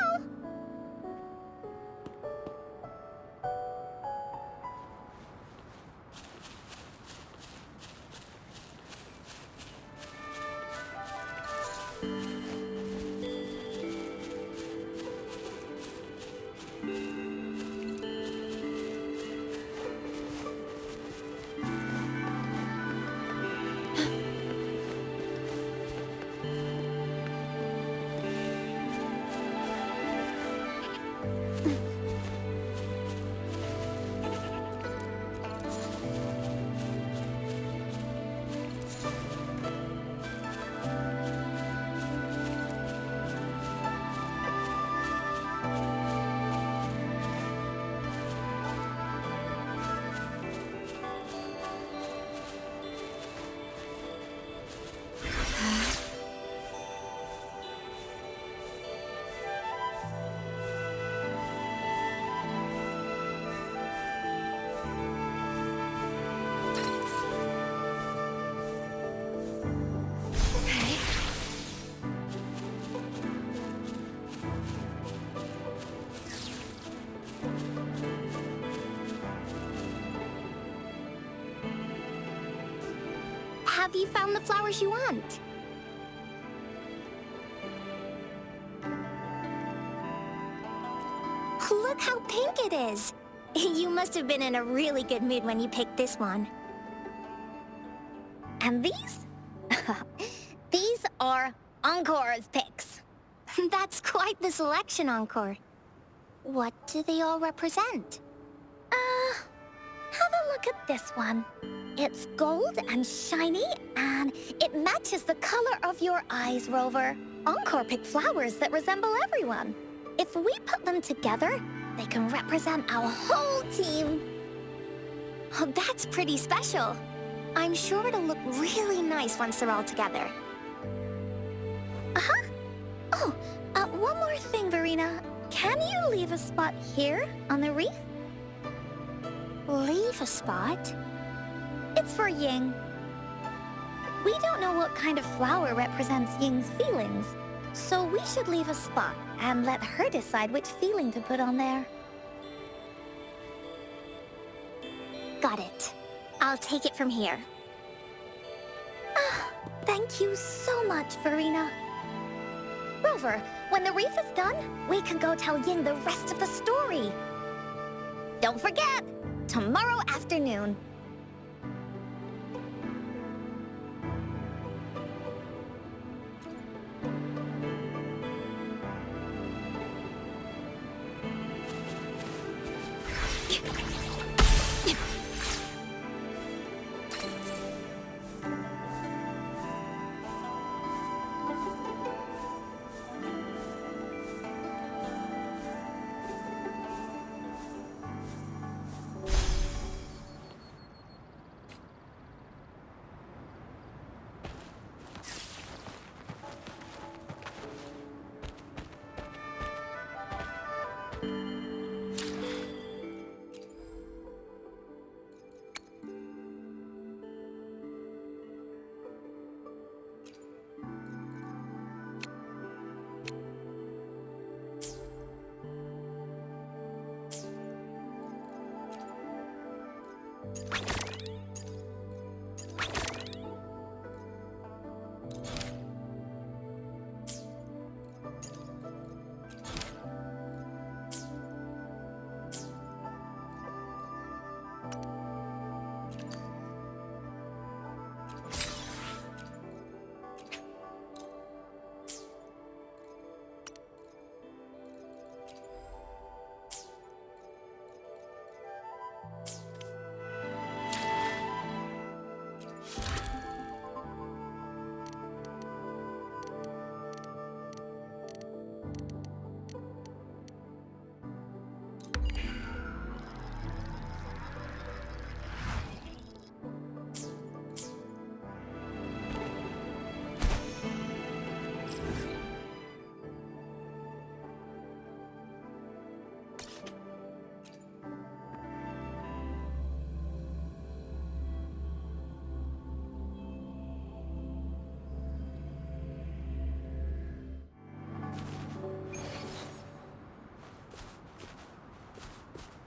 Have you found the flowers you want? Look how pink it is! You must have been in a really good mood when you picked this one. And these? These are ENCORE's picks. That's quite the selection, ENCORE. What do they all represent? Have a look at this one. It's gold and shiny, and it matches the color of your eyes, Rover. ENCORE picked flowers that resemble everyone. If we put them together, they can represent our whole team. Oh, that's pretty special. I'm sure it'll look really nice once they're all together. Uh-huh. Oh, one more thing, Verena. Can you leave a spot here on the reef? Leave a spot? It's for Ying. We don't know what kind of flower represents Ying's feelings, so we should leave a spot and let her decide which feeling to put on there. Got it. I'll take it from here. Thank you so much, Verena. Rover, when the reef is done, we can go tell Ying the rest of the story. Don't forget, tomorrow afternoon.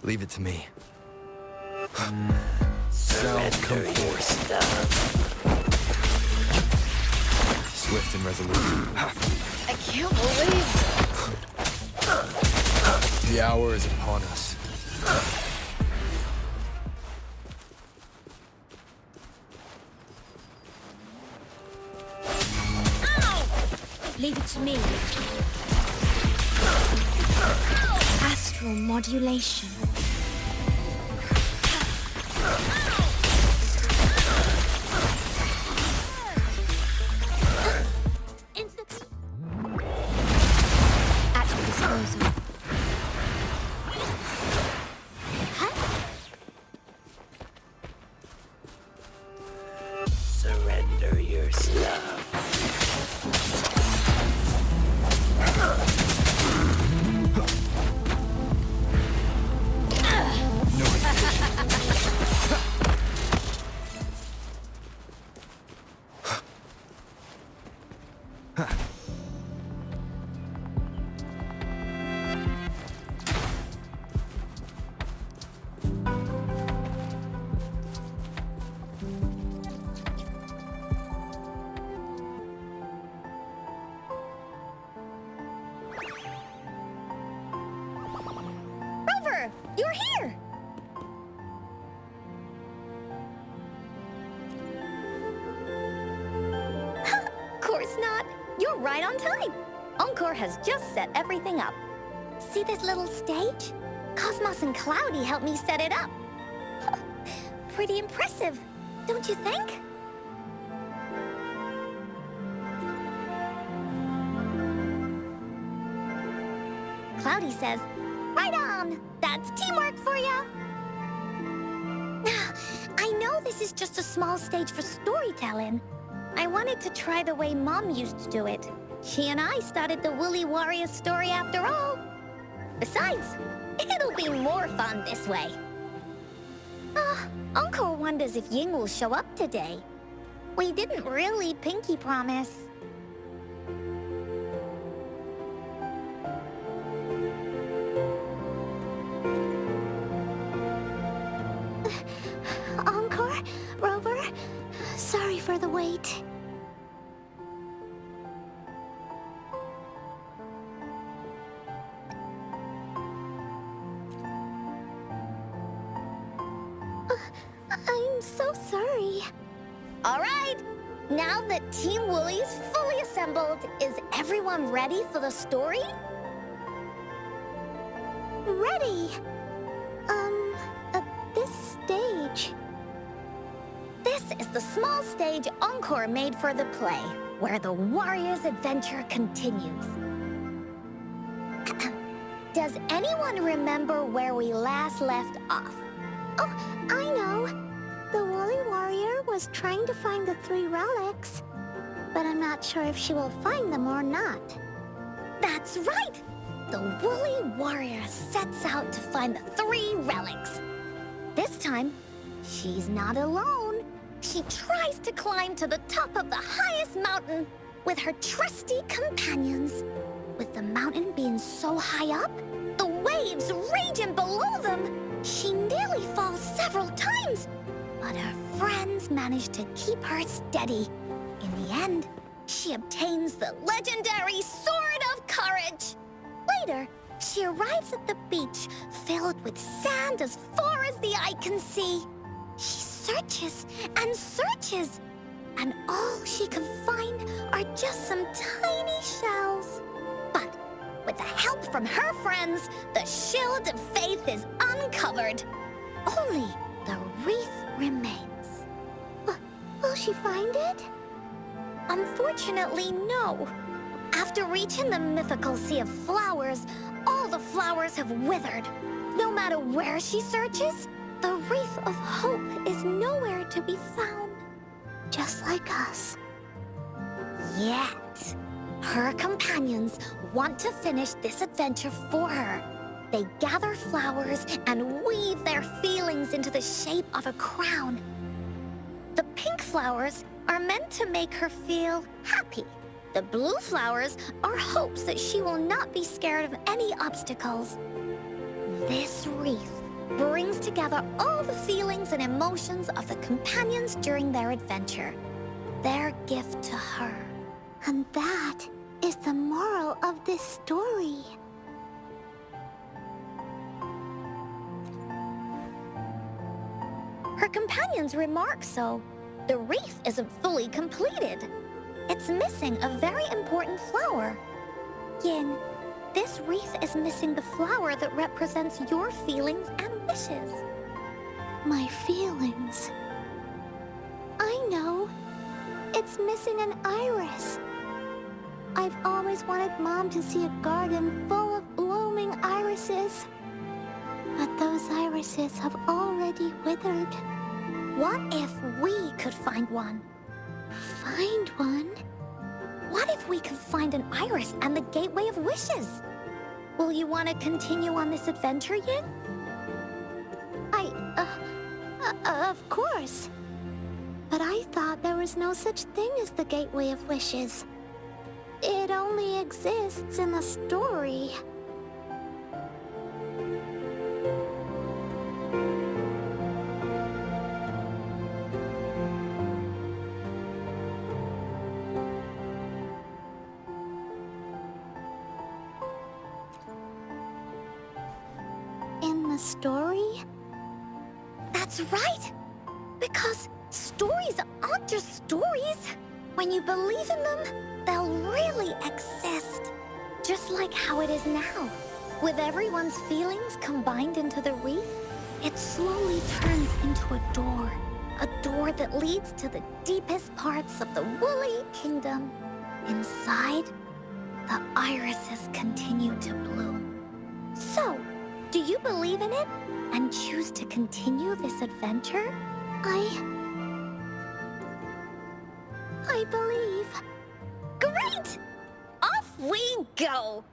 Leave it to me. Sound come forth. Swift and resolute. I can't believe... The hour is upon us. Leave it to me. Astral modulation. At your disposal. Surrender your stuff. not, you're right on time. ENCORE has just set everything up. See this little stage? Cosmos and Cloudy helped me set it up. Pretty impressive, don't you think? Cloudy says, right on! That's teamwork for ya! I know this is just a small stage for storytelling. I wanted to try the way Mom used to do it. She and I started the Woolly Warrior story after all. Besides, it'll be more fun this way. ENCORE wonders if Ying will show up today. We didn't really pinky promise. ENCORE, Rover, sorry for the wait. I'm so sorry. All right, now that Team Woolly's fully assembled, is everyone ready for the story? Ready. At this stage. This is the small stage ENCORE made for the play, where the warrior's adventure continues. Does anyone remember where we last left off? Oh, I know. The Woolly Warrior was trying to find the 3 relics, but I'm not sure if she will find them or not. That's right! The Woolly Warrior sets out to find the 3 relics. This time, she's not alone. She tries to climb to the top of the highest mountain with her trusty companions. With the mountain being so high up, the waves raging below them, she nearly falls several times. But her friends manage to keep her steady. In the end, she obtains the legendary Sword of Courage. Later, she arrives at the beach filled with sand as far as the eye can see. She searches and searches, and all she can find are just some tiny shells. But with the help from her friends, the shield of faith is uncovered. Only the wreath remains. Will she find it? Unfortunately, no. After reaching the mythical sea of flowers, all the flowers have withered. No matter where she searches, the wreath of hope is nowhere to be found. Just like us. Yet, her companions want to finish this adventure for her. They gather flowers and weave their feelings into the shape of a crown. The pink flowers are meant to make her feel happy. The blue flowers are hopes that she will not be scared of any obstacles. This wreath brings together all the feelings and emotions of the companions during their adventure. Their gift to her. And that is the moral of this story. Her companions remark so. The wreath isn't fully completed. It's missing a very important flower. Yin, this wreath is missing the flower that represents your feelings and wishes. My feelings? I know. It's missing an iris. I've always wanted Mom to see a garden full of blooming irises. But those irises have already withered. What if we could find one? Find one? What if we could find an iris and the Gateway of Wishes? Will you want to continue on this adventure, Yin? Of course. But I thought there was no such thing as the Gateway of Wishes. It only exists in the story. In the story? That's right! Because stories aren't just stories. When you believe in them, they'll really exist. Just like how it is now. With everyone's feelings combined into the wreath, it slowly turns into a door. A door that leads to the deepest parts of the Woolly Kingdom. Inside, the irises continue to bloom. So, do you believe in it and choose to continue this adventure? I believe. Great! Off we go!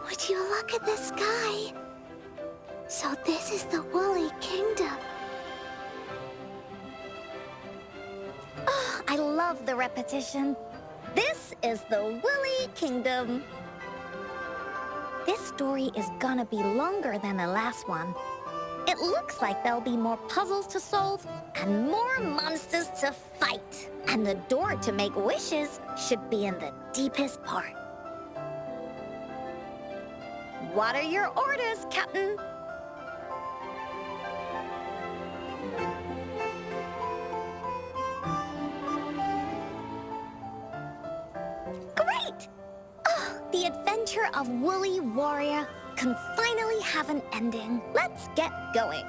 Would you look at the sky? So this is the Woolly Kingdom. Oh, I love the repetition. This is the Woolly Kingdom. This story is gonna be longer than the last one. It looks like there'll be more puzzles to solve and more monsters to fight. And the door to make wishes should be in the deepest part. What are your orders, Captain? Great! Oh, the adventure of Woolly Warrior can finally have an ending. Let's get going.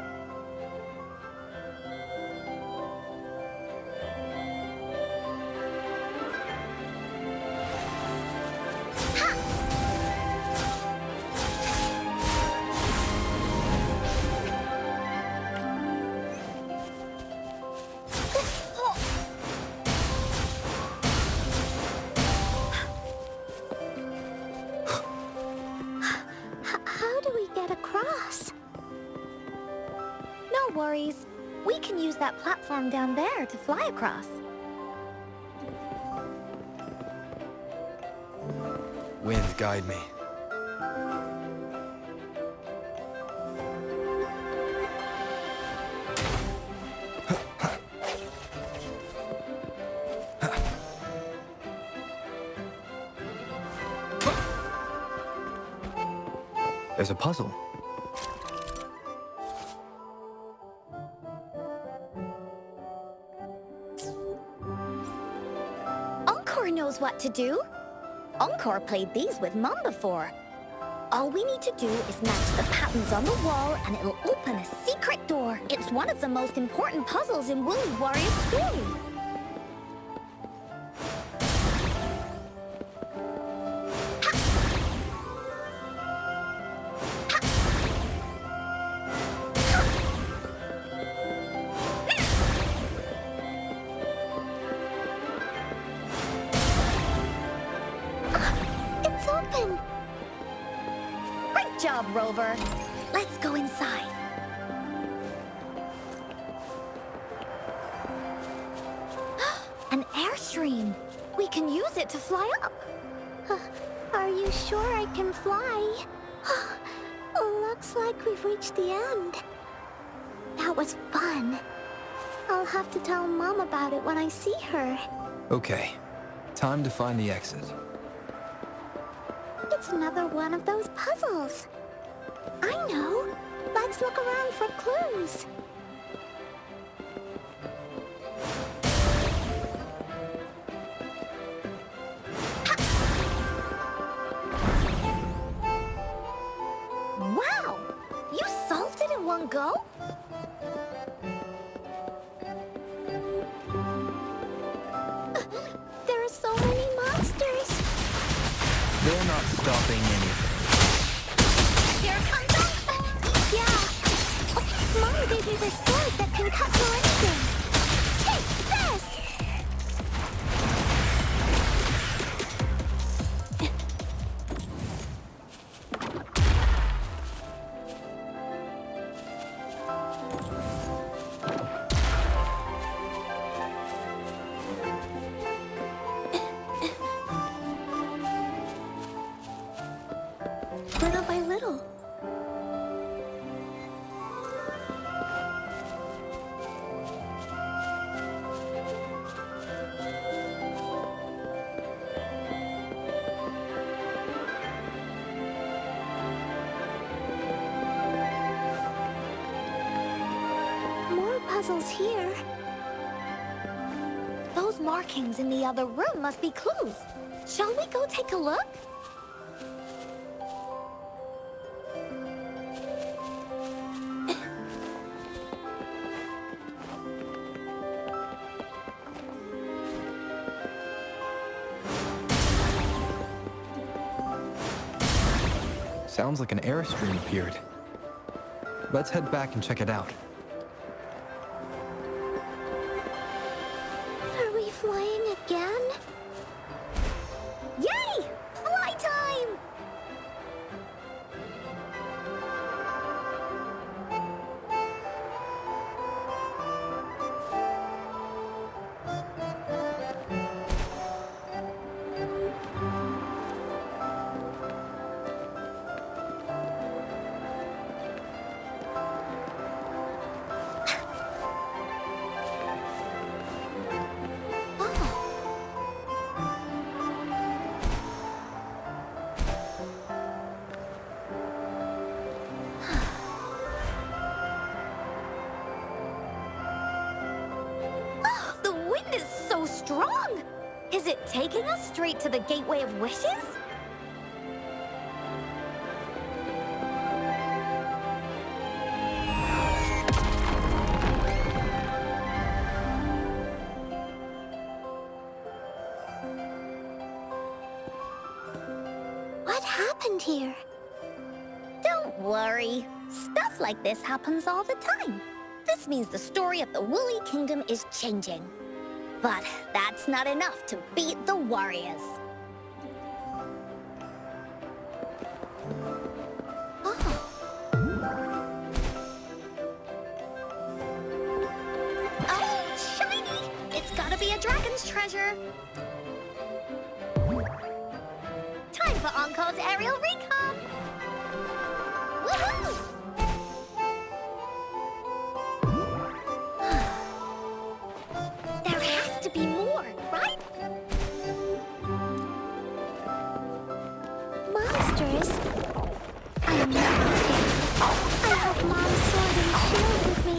How do we get across? No worries. We can use that platform down there to fly across. Wind, guide me. There's a puzzle. ENCORE knows what to do. ENCORE played these with Mom before. All we need to do is match the patterns on the wall and it'll open a secret door. It's one of the most important puzzles in Woolly Warrior's story. It's open. Great job, Rover. Let's go inside. An airstream. We can use it to fly up. Are you sure I can fly? Looks like we've reached the end. That was fun. I'll have to tell Mom about it when I see her. Okay, time to find the exit. It's another one of those puzzles. I know. Let's look around for clues. Wow! You solved it in one go? There are so many monsters. They're not stopping anything. Here comes ENCORE! Yeah. Mom gave me this sword that can cut through anything. Take this! puzzles here. Those markings in the other room must be clues. Shall we go take a look? Sounds like an airstream appeared. Let's head back and check it out. Are we flying again? Yay! Fly time! The wind is so strong! Is it taking us straight to the Gateway of Wishes? What happened here? Don't worry. Stuff like this happens all the time. This means the story of the Woolly Kingdom is changing. But that's not enough to beat the warriors. Oh, shiny! It's gotta be a dragon's treasure. Time for ENCORE's aerial recon! Woohoo! There has to be more, right? Monsters? I'm not scared. I have Mom's sword and shield with me.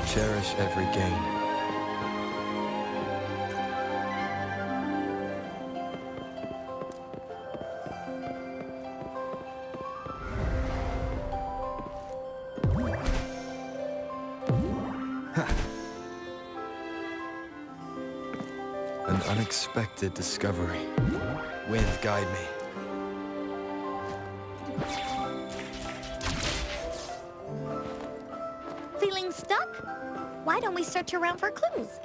Cherish every gain. An unexpected discovery. Wind, guide me. Feeling stuck? Why don't we search around for clues?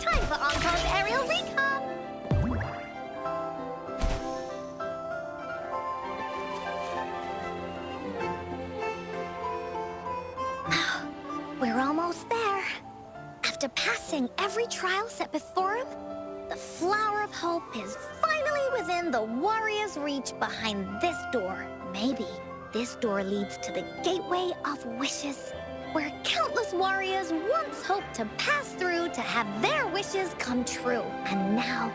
Time for ENCORE's aerial recon! We're almost there. After passing every trial set before him, the Flower of Hope is finally within the warrior's reach behind this door. Maybe this door leads to the Gateway of Wishes, where countless warriors once hoped to pass through to have their wishes come true. And now,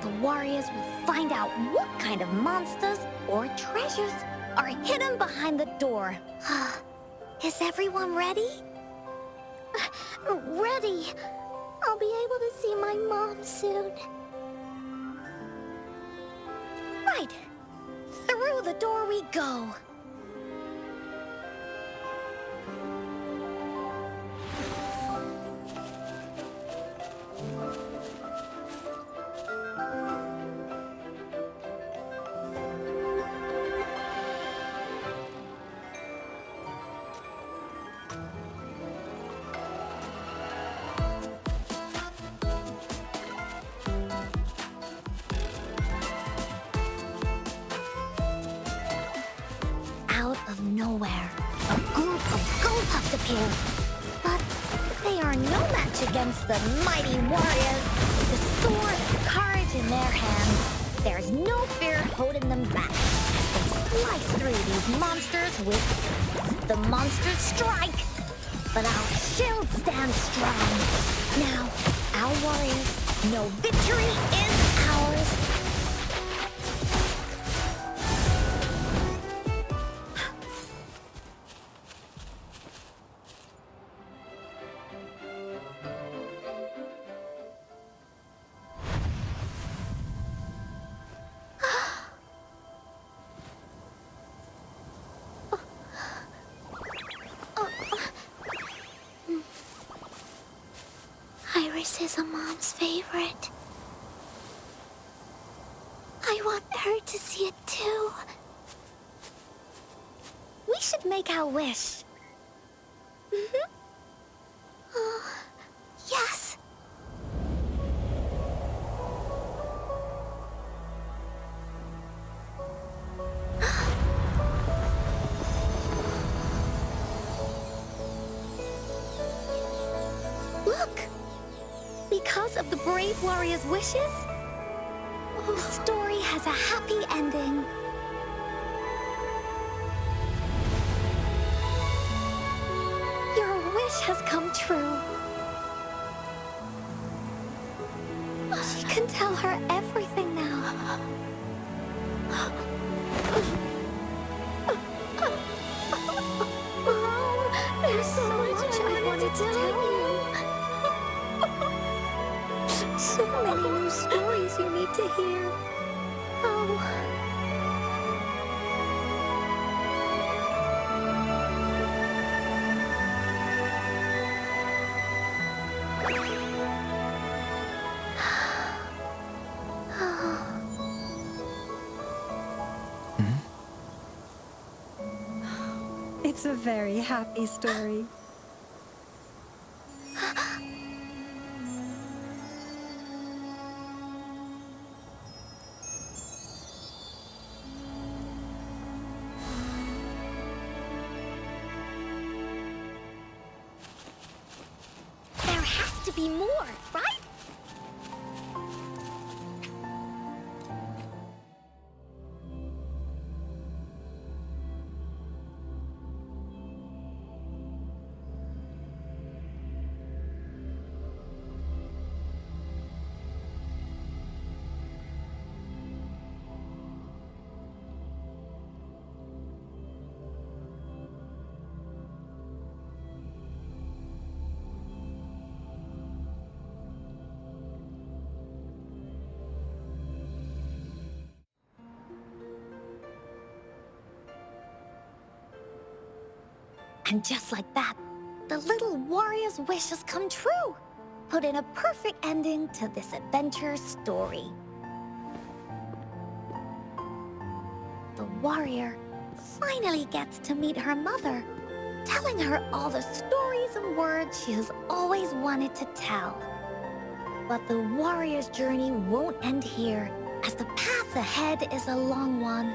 the warriors will find out what kind of monsters or treasures are hidden behind the door. Is everyone ready? Ready. I'll be able to see my mom soon. Right. Through the door we go. here. But they are no match against the mighty warriors. With the sword and courage in their hands, there's no fear holding them back as they slice through these monsters with the monsters strike. But our shield stands strong. Now, our warriors know victory is ours. Iris is a mom's favorite. I want her to see it too. We should make our wish. Yes. Look! Because of the brave warrior's wishes, the story has a happy ending. Your wish has come true. She can tell her everything now. Mom, there's so much I wanted to tell you. So many new stories you need to hear. Oh. It's a very happy story. There has to be more, right? And just like that, the little warrior's wish has come true, putting a perfect ending to this adventure story. The warrior finally gets to meet her mother, telling her all the stories and words she has always wanted to tell. But the warrior's journey won't end here, as the path ahead is a long one.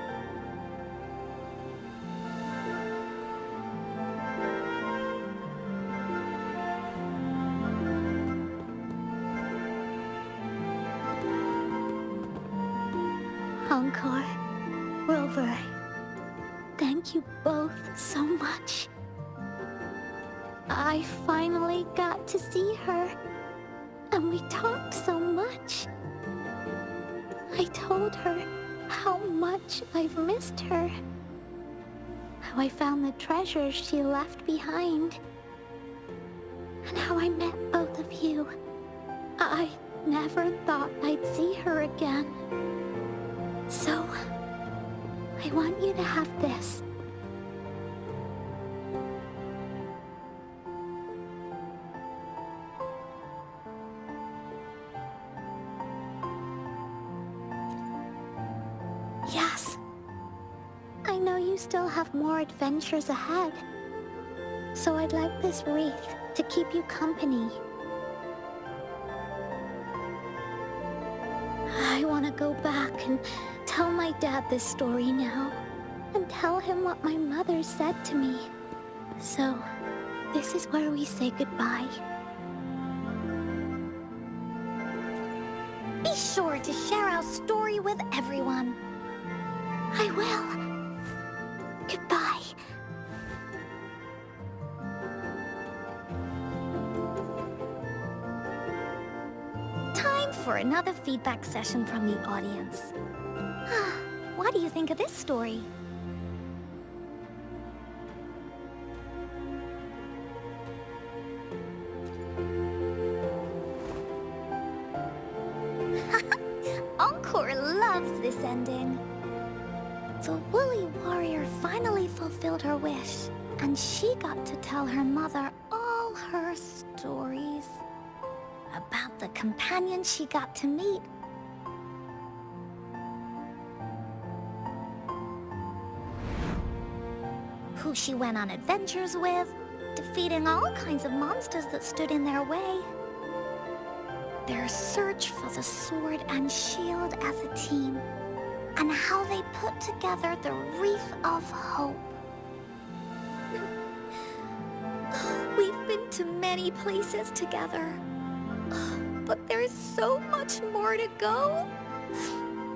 Encore, Rover, thank you both so much. I finally got to see her, and we talked so much. I told her how much I've missed her, how I found the treasures she left behind, and how I met both of you. I never thought I'd see her again. So, I want you to have this. Yes. I know you still have more adventures ahead. So I'd like this wreath to keep you company. I want to go back and tell my dad this story now, and tell him what my mother said to me. So, This is where we say goodbye. Be sure to share our story with everyone. I will. Goodbye. Time for another feedback session from the audience. What do you think of this story? ENCORE loves this ending. The Woolly Warrior finally fulfilled her wish, and she got to tell her mother all her stories about the companion she got to meet. Who she went on adventures with, defeating all kinds of monsters that stood in their way. Their search for the sword and shield as a team, and how they put together the Wreath of Hope. We've been to many places together, but there's so much more to go,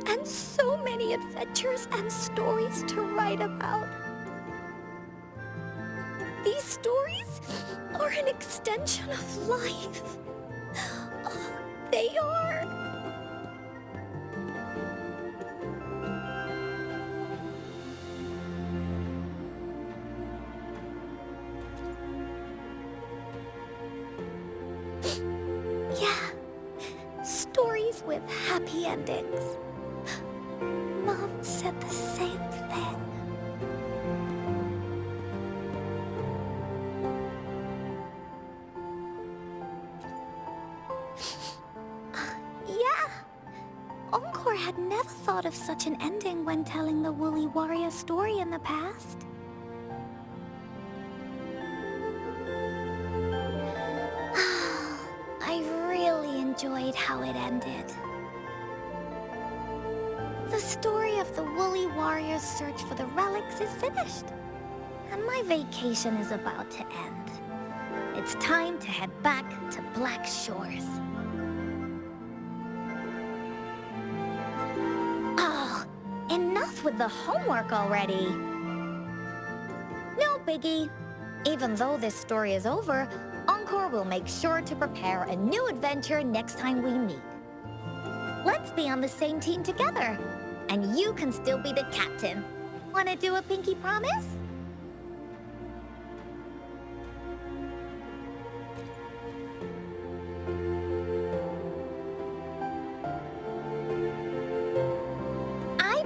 and so many adventures and stories to write about. These stories are an extension of life. They are. Yeah, stories with happy endings. Mom said the same thing. ENCORE had never thought of such an ending when telling the Woolly Warrior story in the past. I really enjoyed how it ended. The story of the Woolly Warrior's search for the relics is finished, and my vacation is about to end. It's time to head back to Black Shores. Enough with the homework already. No biggie. Even though this story is over, ENCORE will make sure to prepare a new adventure next time we meet. Let's be on the same team together, and you can still be the captain. Wanna do a pinky promise?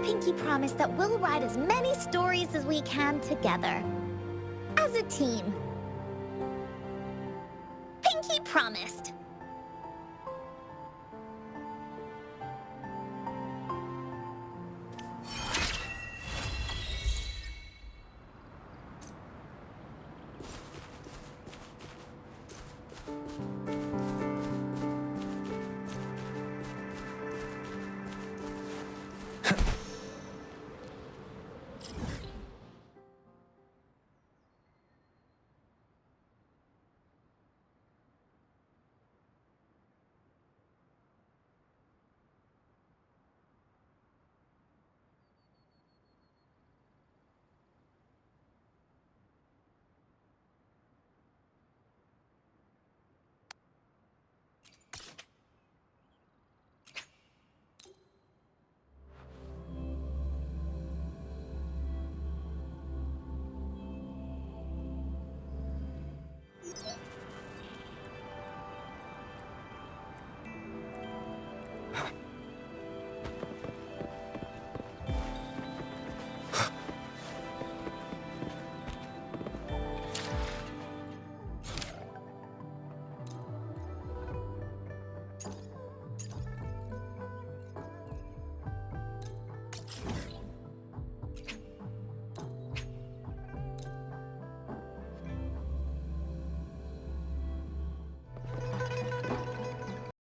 Pinky promise that we'll write as many stories as we can together. As a team. Pinky promised.